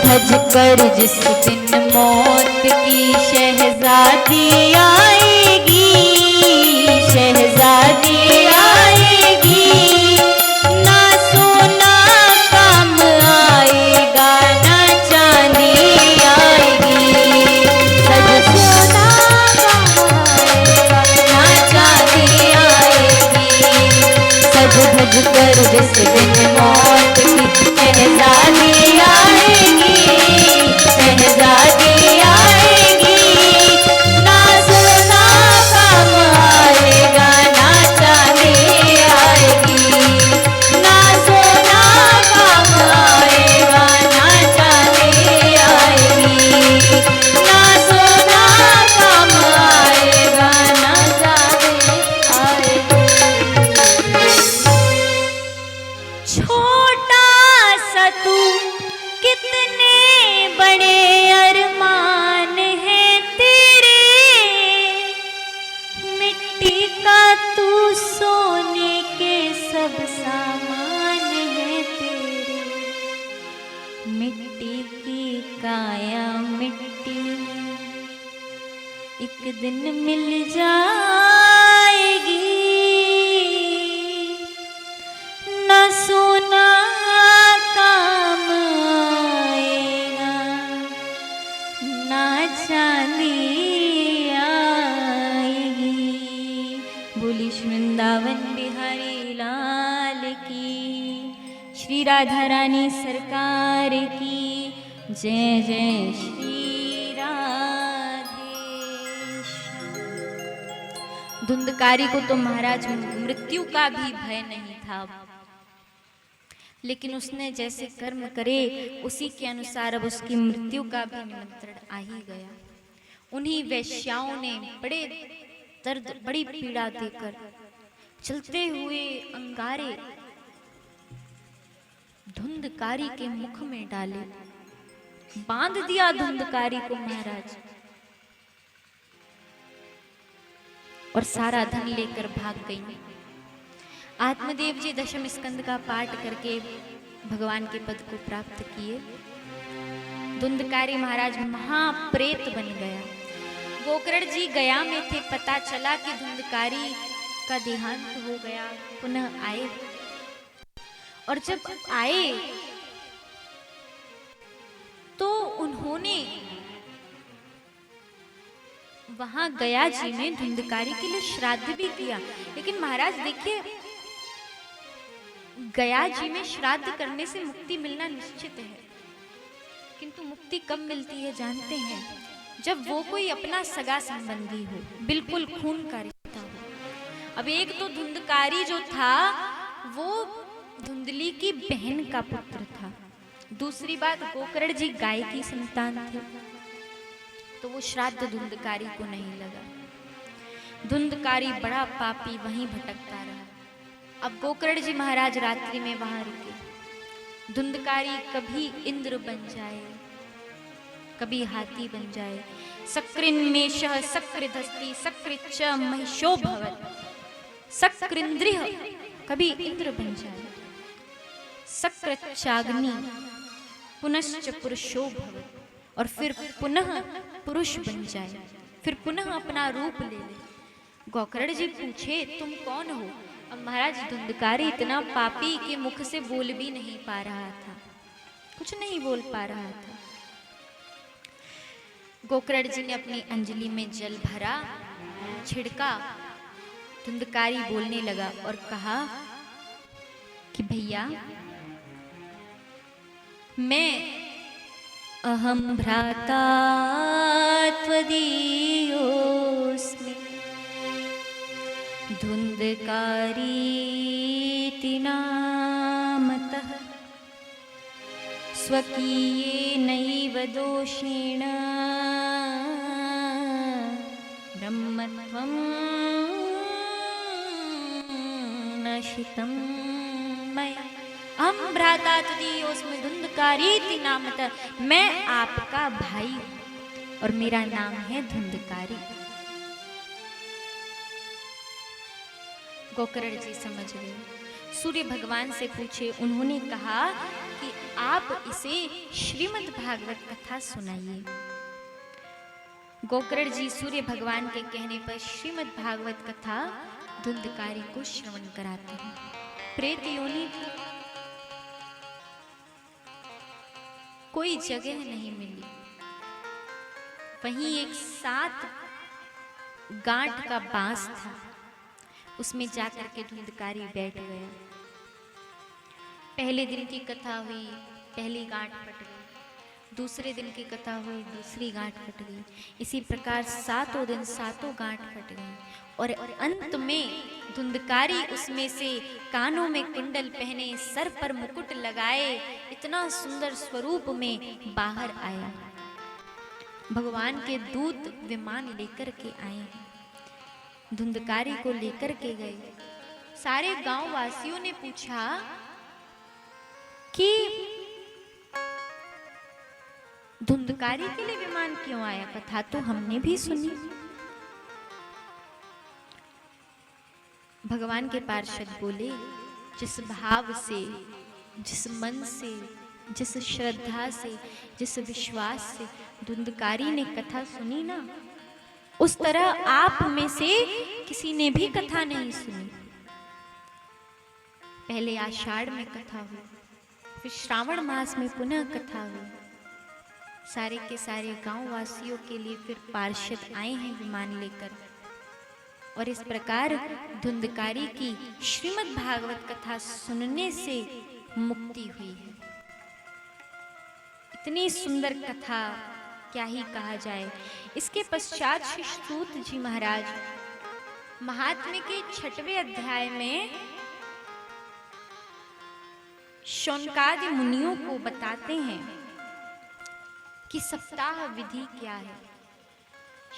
धज कर जिस दिन मौत की शहजादी आएगी। शहजादी आएगी। ना सोना काम आएगा ना चांदी आएगी। सज सोना काम आएगा ना चांदी आएगी। सज धज कर जिस दिन मौत की शहजादी आएगी। शहजादी आएगी। ना सोना काम आएगा ना चांदी आएगी। ना सोना काम आएगा ना चांदी आएगी। ना सोना काम आएगा ना चांदी आएगी। छोटा सा तू कितने बड़े अरमान हैं तेरे। मिट्टी का तू सोने के सब सामान हैं तेरे। मिट्टी की काया मिट्टी में एक दिन मिल जाएगी। न सोना काम आएगा ना चांदी आएगी। बोली वृंदावन बिहारी लाल की, श्री राधा रानी सरकार की जय। जय श्री राधे। धुंधकारी को तो महाराज मृत्यु का भी भय नहीं था। लेकिन उसने जैसे कर्म करे उसी के अनुसार अब उसकी मृत्यु का भी निमंत्रण आ ही गया। उन्हीं वैश्याओं ने बड़े दर्द, बड़ी पीड़ा देकर चलते हुए अंगारे धुंधकारी के मुख में डाले, बांध दिया धुंधकारी को महाराज, और सारा धन लेकर भाग गई। आत्मदेव जी दशम स्कंद का पाठ करके भगवान के पद को प्राप्त किए। धुंधकारी महाराज महाप्रेत बन गया। गोकर्ण जी गया में थे, पता चला कि धुंधकारी का देहांत हो गया। पुनः आए, और जब आए तो उन्होंने वहां गया जी में धुंधकारी के लिए श्राद्ध भी किया। लेकिन महाराज देखिए, गया जी में श्राद्ध करने से मुक्ति मिलना निश्चित है, किंतु मुक्ति कब मिलती है जानते हैं? जब वो कोई अपना सगा संबंधी हो, बिल्कुल खून का रिश्ता हो। अब एक तो धुंधकारी जो था वो धुंधली की बहन का पुत्र था, दूसरी बात गोकर्ण जी गाय की संतान थे, तो वो श्राद्ध धुंधकारी को नहीं लगा। धुंधकारी बड़ा पापी वहीं भटकता रहा। अब गोकर्ण जी महाराज रात्रि में वहां रुके। धुंधकारी कभी इंद्र बन जाए, कभी हाथी बन जाए। सक्रिन्मेषः सक्रिधस्ति सक्रिच महिषो भवत्। सक्रिंद्रिय कभी इंद्र बन जाए, सक्रिचाग्नि पुनश्च पुरुषो भवत्, और फिर पुनः पुरुष बन जाए, फिर पुनः अपना रूप ले ले। गोकर्ण जी पूछे तुम कौन हो? अब महाराज धुंधकारी इतना पापी कि मुख से बोल भी नहीं पा रहा था, कुछ नहीं बोल पा रहा था। गोकर्ण जी ने अपनी अंजलि में जल भरा, छिड़का, धुंधकारी बोलने लगा और कहा कि भैया, मैं अहम भ्राता त्वदीयोऽस्मि धुंधकारीति नामतः स्वकीयेनैव दोषेण ब्रह्मत्वं नशितं मया। हम भ्राता त्वदीयोऽस्मि धुंधकारीति नामतः, मैं आपका भाई हूं और मेरा नाम है धुंधकारी। गोकर्ण जी समझ गए, सूर्य भगवान से पूछे। उन्होंने कहा कि आप इसे श्रीमद् भागवत कथा सुनाइए। गोकर्ण जी सूर्य भगवान के कहने पर श्रीमद् भागवत कथा धुंधकारी को श्रवण कराते हैं। प्रेत योनि थी, कोई जगह नहीं मिली, वहीं एक 7 गांठ का बांस था, उसमें जाकर के धुंधकारी बैठ गया। पहले दिन की कथा हुई, पहली गांठ फट गई, दूसरे दिन की कथा हुई, दूसरी गांठ फट गई। इसी प्रकार 7 दिन 7 गांठ फट गई, और अंत में धुंधकारी उसमें से कानों में कुंडल पहने, सर पर मुकुट लगाए, इतना सुंदर स्वरूप में बाहर आया। भगवान के दूत विमान लेकर के आए, धुंधकारी को लेकर के गए। सारे गांव वासियों ने पूछा कि धुंधकारी के लिए विमान क्यों आया? कथा तो हमने भी सुनी। भगवान के पार्षद बोले, जिस भाव से, जिस मन से, जिस श्रद्धा से, जिस विश्वास से धुंधकारी ने कथा सुनी ना, उस तरह आप में से किसी ने भी कथा नहीं सुनी। पहले आषाढ़ में कथा हुई, फिर श्रावण मास में पुनः कथा हुई। सारे के सारे गांव वासियों के लिए फिर पार्षद आए हैं विमान लेकर, और इस प्रकार धुंधकारी की श्रीमद् भागवत कथा सुनने से मुक्ति हुई है। इतनी सुंदर कथा, क्या ही कहा जाए। इसके पश्चात श्री सूत जी महाराज महात्म्य के 6वें अध्याय में शौनकादि मुनियों को बताते हैं कि सप्ताह विधि क्या है,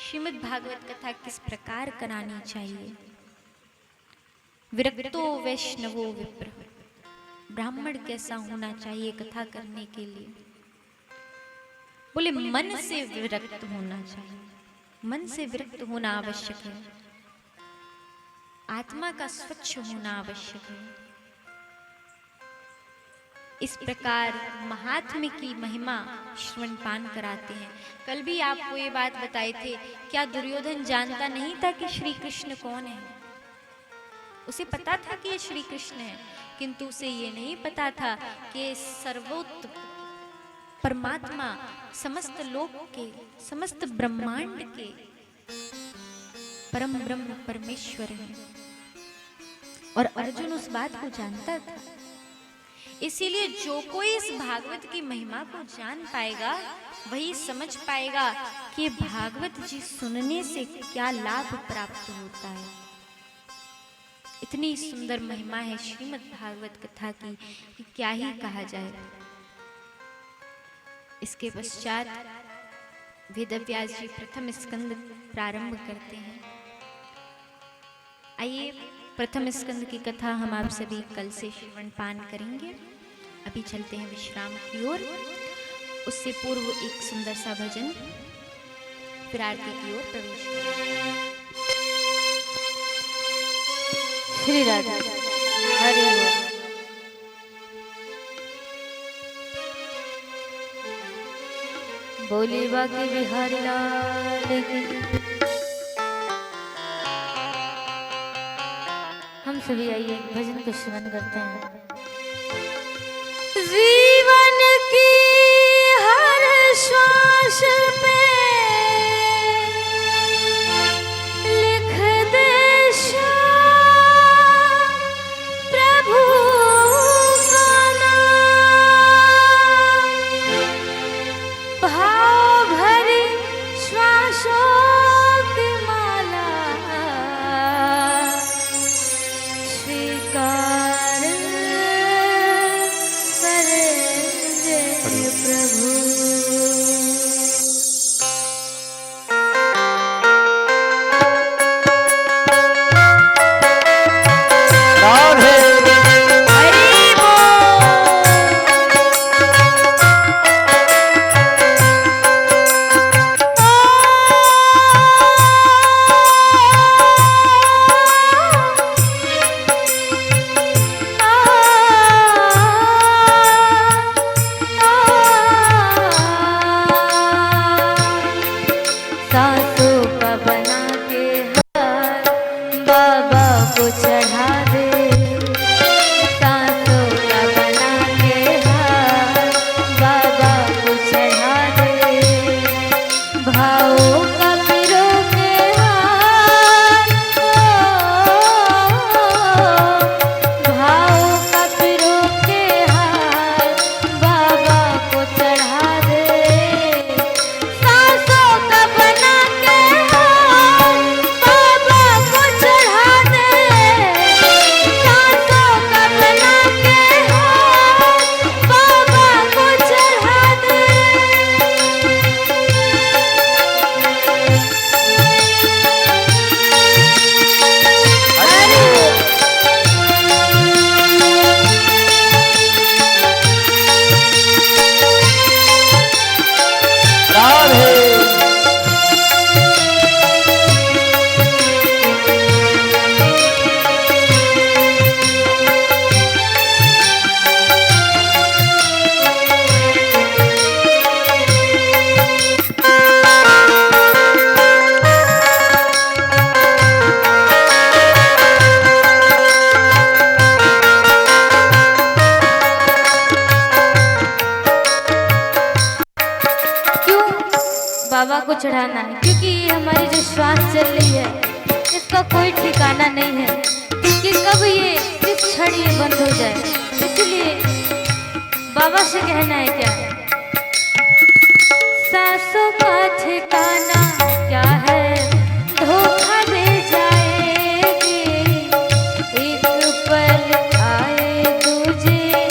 श्रीमद् भागवत कथा किस प्रकार करानी चाहिए। विरक्तो वैष्णवो विप्र, ब्राह्मण कैसा होना चाहिए कथा करने के लिए। बोले मन से विरक्त होना चाहिए, मन से विरक्त होना आवश्यक है, आत्मा का स्वच्छ होना आवश्यक है। इस प्रकार महात्म्य की महिमा श्रवणपान कराते हैं। कल भी आपको ये बात बताए थे, क्या दुर्योधन जानता नहीं था कि श्री कृष्ण कौन है? उसे पता था कि ये श्री कृष्ण है, किंतु उसे ये नहीं पता था कि सर्वोत्तम परमात्मा समस्त लोक के, समस्त ब्रह्मांड के परम ब्रह्म परमेश्वर है। और अर्जुन उस बात को जानता था। इसीलिए जो कोई इस भागवत की महिमा को जान पाएगा वही समझ पाएगा कि भागवत जी सुनने से क्या लाभ प्राप्त होता है। इतनी सुंदर महिमा है श्रीमद् भागवत कथा की कि क्या ही कहा जाए। इसके पश्चात वेदव्यास जी प्रथम स्कंद प्रारंभ करते हैं। आइए प्रथम स्कंद की कथा हम आप सभी कल से श्रवण पान करेंगे। अभी चलते हैं विश्राम की ओर। उससे पूर्व एक सुंदर सा भजन, फिर आरती की ओर प्रवेश करेंगे। श्री राधा हरि बोल। बोली बाकी बिहारी लाल की। हम सभी आइए भजन को श्रवण करते हैं। जीवन की हर श्वास में लिख दे श्याम प्रभु का नाम। भाव भरी श्वासों की माला स्वीकार करे जय प्रभु। सासों का बना के हार बाबा को चढ़ा दे। सासों का बना के हार बाबा को चढ़ा दे। भावों का पिरो के हार, भावों का पिरो के हार बाबा को चढ़ा दे। सासों का बना के हार बाबा को चढ़ा दे। सासों का बना के हार बाबा को चढ़ा दे। क्यों बाबा को चढ़ाना है? क्योंकि ये हमारी जो श्वास चल रही है इसका कोई ठिकाना नहीं है कि कब ये किस क्षण ये बंद हो जाए। इसलिए बाबा से कहना है क्या? सांसों का ठिकाना क्या है? धोखा दे जाएगी। एक पल आए दूजे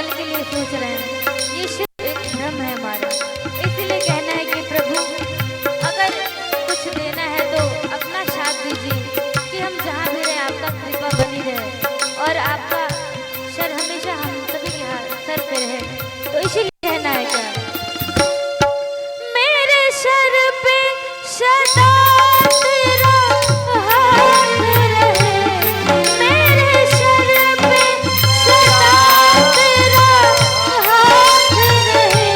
कल के लिए सोच रहे हैं, ये सिर्फ एक भ्रम है हमारा। इसलिए कहना है कि प्रभु अगर कुछ देना है तो अपना साथ दीजिए कि हम जहाँ भी रहे आपका कृपा बनी रहे और आपका सर हमेशा हम सभी के सर पे रहे। तो इसीलिए कहना है क्या, मेरे सर पे सदा तेरा हाथ रहे, मेरे सर पे सदा तेरा हाथ रहे,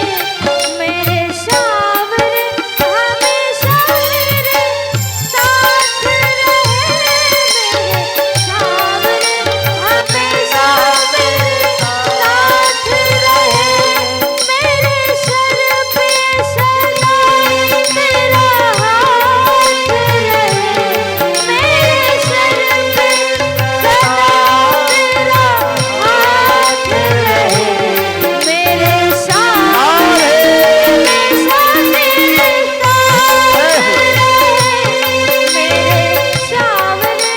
मेरे सावरे हमेशा मेरे साथ रहे, मेरे सावरे हमेशा मेरे साथ रहे, मेरे सर पे सदा तेरा हाथ रहे, मेरे सर पे सदा तेरा हाथ रहे, मेरे सावरे हमेशा मेरे साथ रहे, मेरे सावरे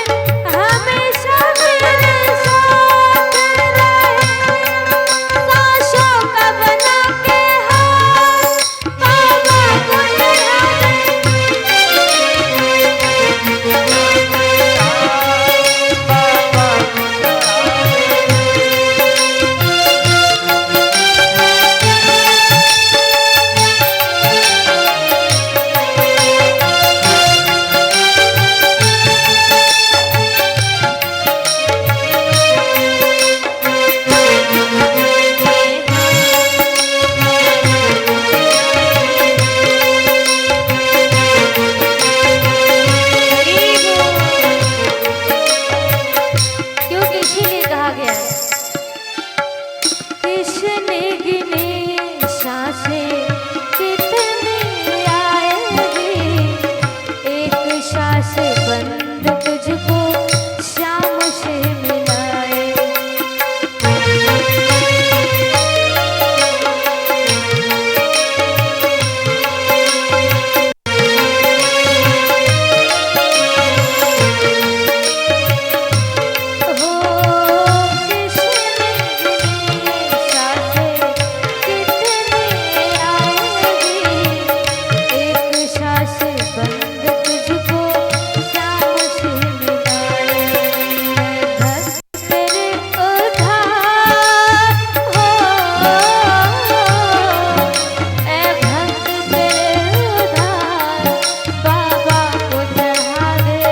हमेशा मेरे साथ रहे, सांसों का बना के हाथ बाबा को क्योंकि इसीलिए कहा गया है, किसने गिने सांसें कितनी आएगी, एक सांस बंद तुझको शाम से मिलाए, हो किसने गिने सांसें कितनी आएगी, एक सांस बंद तुझको शाम से मिलाए, मैं भक्त तेरे उधार हो, ऐ भक्त तेरे उधार बाबा को चढ़ा दे,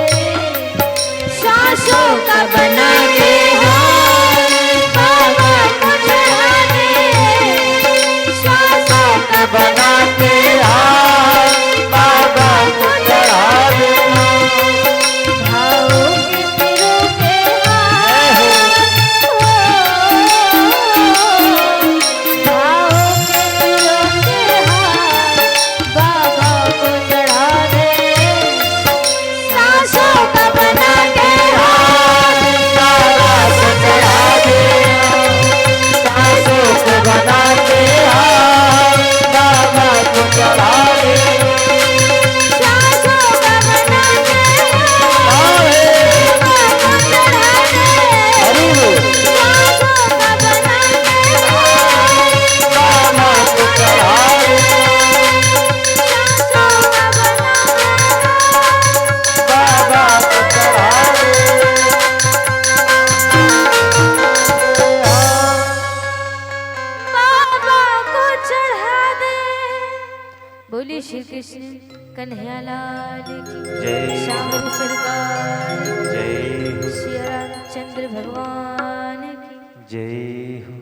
सांसों का बना के हाथ बाबा को चढ़ा दे, सांसों का बना के हाथ बाबा को चढ़ा दे, भावों के तीरों के हाथ हो, भावों के तीरों के हाथ बाबा को चढ़ा दे, सांसों का बना के हाथ बाबा को चढ़ा दे, सांसों का बना के हाथ बाबा को चढ़ा दे, सांसों का बना के हाथ बाबा को चढ़ा दे, सांसों का बना के हाथ बाबा को चढ़ा दे, सांसों का बना के बाबा को चढ़ा दे, बाबा को चढ़ा दे। बोली श्री कृष्ण कन्हैया लाल की जय श्यामल सरकार, जय हो, श्री रामचंद्र भगवान की। जय हो।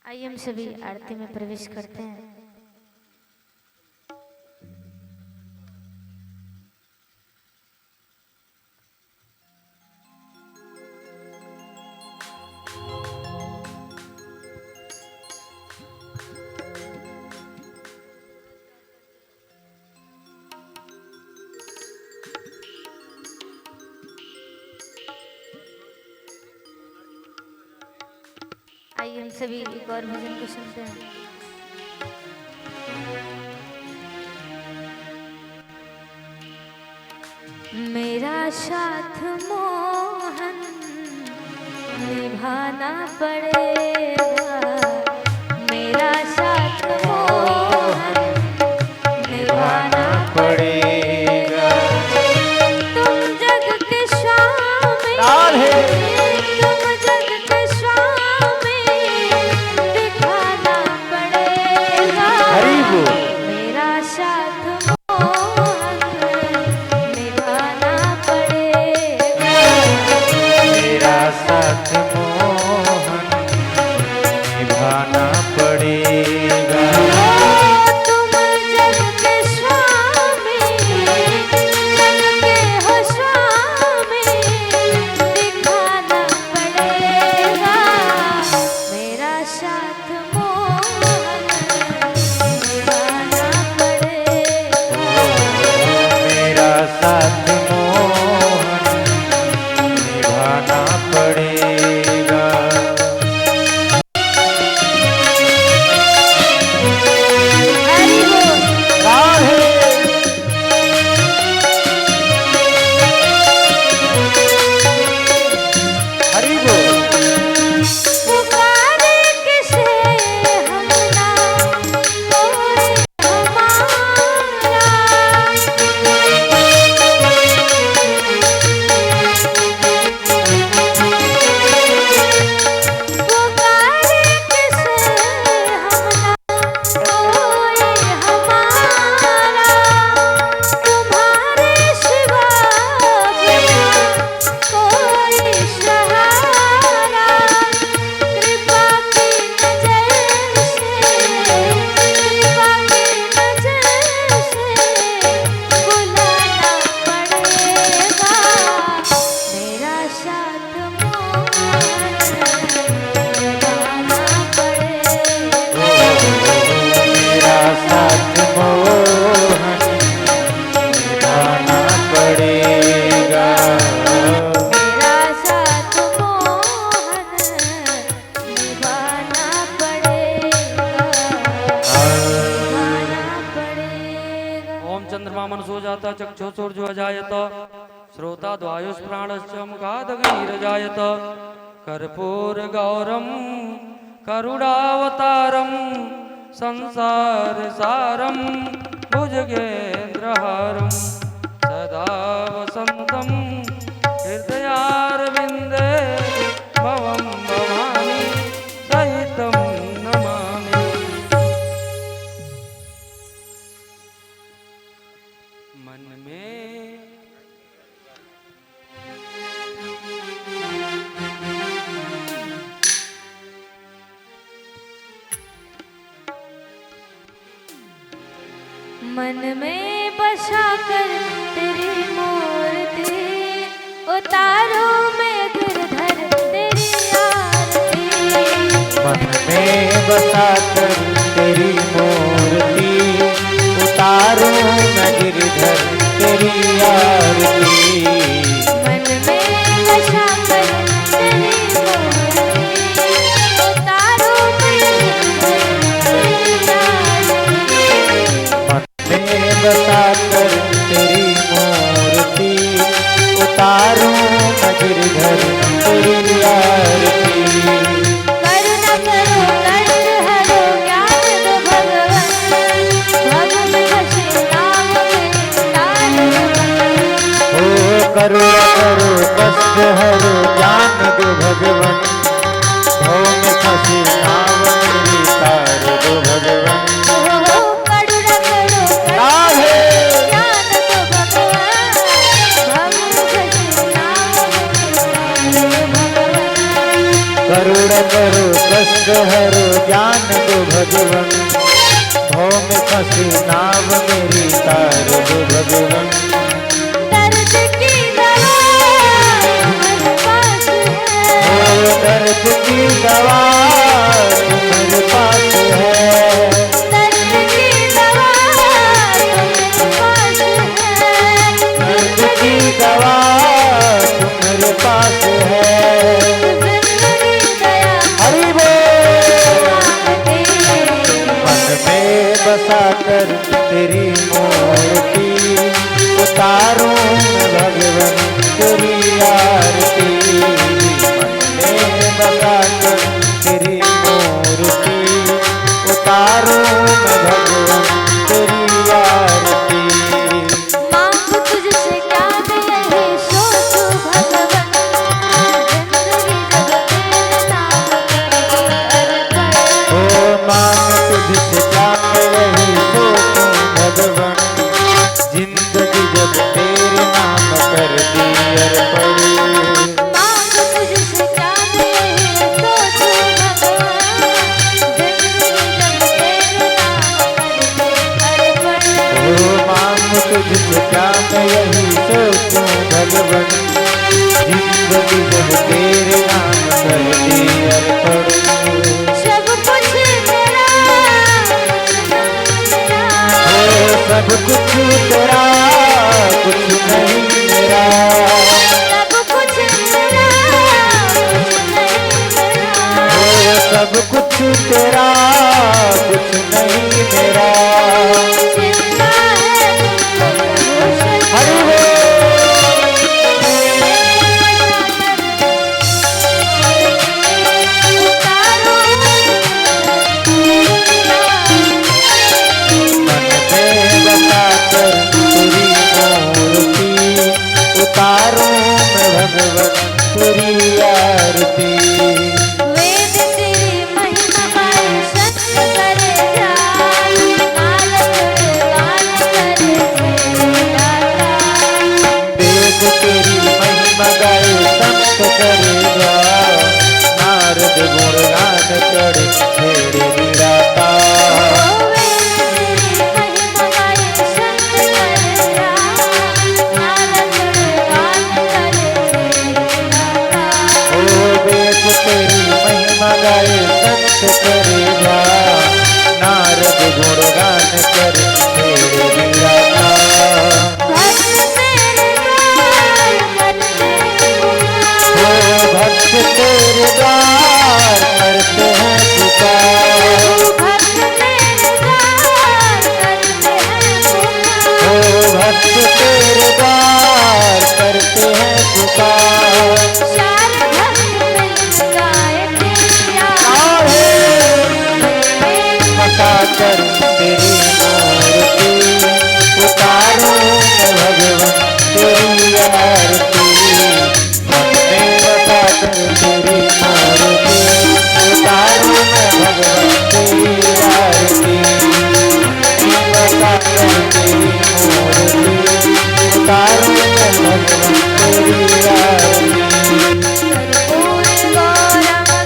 आइए हम सभी आरती में प्रवेश करते हैं। आइए हम सभी एक और भजन को सुनते हैं। मेरा साथ मोहन निभाना पड़ेगा मेरा साथ मोहन, निभाना पड़ेगा। तुम जग के स्वामी, तुम जग के स्वामी, दिखाना पड़ेगा हरि बोल। मेरा साथ मोहन, निभाना पड़ेगा मेरा साथ मोहन निभाना पड़ेगा। तुम जग के स्वामी, जग के हो स्वामी, दिखाना पड़ेगा मेरा साथ मोहन, निभाना पड़ेगा मेरा साथ मोहन निभाना पड़ेगा। हरि बोल। राधे हरि बोल। पुकारे किसे हम ना कोई पुकारे किसे हम ना कोई हमारा, तुम्हारे सिवा बिना कोई सहारा, कृपा की नजर से, कृपा की नजर से बुलाना पड़ेगा मेरा साथ मोहन, निभाना पड़ेगा मेरा साथ मोहन निभाना पड़ेगा। मेरा साथ मोहन, निभाना पड़ेगा, निभाना पड़ेगा। ओम चंद्रमा मनसो जाता चक्षु सूर्यो अजायत श्रोता द्वायुष प्राणश्च मुखादग्निरजायत कर्पूर गौरम करुणावतारम संसार सारम भुजगेन्द्रहारम सदा वसंतम हृदयारविंदे भवम भवानी सहितम नमामि। मन में मन में बसा कर तेरी मूर्ति, उतारो मैं गिरधर तेरी आरती। मन में बसा कर तेरी मूर्ति, उतारूं मैं गिरधर तेरी आरती। मन में बसा कर तेरी मूर्ति, उतारो मैं गिरधर तेरी आरती। मन में बसा कर तेरी मूर्ति, उतारूं मैं गिरधर तेरी आरती। करुणा करो दंड हरो ज्ञान दो भगवन, भगवन हसी नाम में तार दो भगवन। ओ करुणा करो कष्ट हरो ज्ञान दो भगवन, भव में फंसी नाव मेरी तार दो भगवन। करुणा करो राधे ज्ञान दो भगवन, भगवन हसी नाम में तार दो भगवन। करुणा करो कष्ट हरो ज्ञान दो भगवन, भव में फंसी नाव मेरी तार दो भगवन। दर्द की दवा तुम्हारे पास है, ओ दर्द की दवा तुम्हारे पास है, दर्द की दवा तुम्हारे पास है, दर्द की दवा तुम्हारे पास है। जिंदगी दया हरि बोल। मांगते मन में बसा कर तेरी मूर्ति, मैं यही सोचूं भगवन, जिंदगी जब तेरे नाम कर दी अर्पण। सब कुछ तेरा, सब कुछ तेरा, कुछ नहीं मेरा। सब कुछ तेरा, सब कुछ तेरा, कुछ नहीं मेरा। चिंता है हरि मन में बसाकर तेरी मूर्ति, उतारूं मैं भगवन तेरी आरती। वेद तेरी महिमा गाए संत करे जाए, नारद गान करे गाता। वेद तेरी महिमा गाए संत करेगा, नारद गुणगान करे तेरे विराता। वेद तेरी महिमा गाए संत करे जाए, नारद गान करे तेरे गाता। ओ भक्त तेरे द्वार करते हैं पुकार। ओ भक्त तेरे द्वार करते हैं पुकार। बसाकर तेरी मूर्ति, उतारूं मैं भगवन तेरी आरती। मन में बसाकर तेरी मूर्ति, उतारूं मैं भगवन तेरी आरती। बसाकर तेरी मूर्ति, उतारूं मैं भगवन तेरी आरती।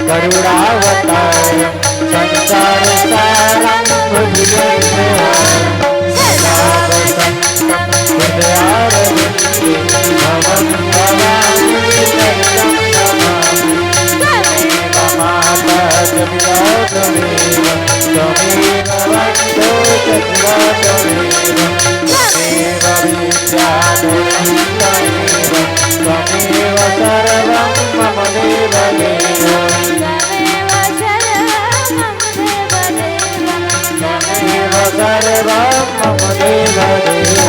करुणावतारम संसार सारम भुजगेन्द्रहारम, सदा वसन्तं हृदयारविन्दे भवं भवामि सततं नमामि। त्वमेव माता च पिता त्वमेव, त्वमेव वन्दो च शिवा त्वमेव, त्वमेव विद्याधरी त्वमेव, त्वमेव सर्वं मम देवदेव। सर्वं मम देवदेव।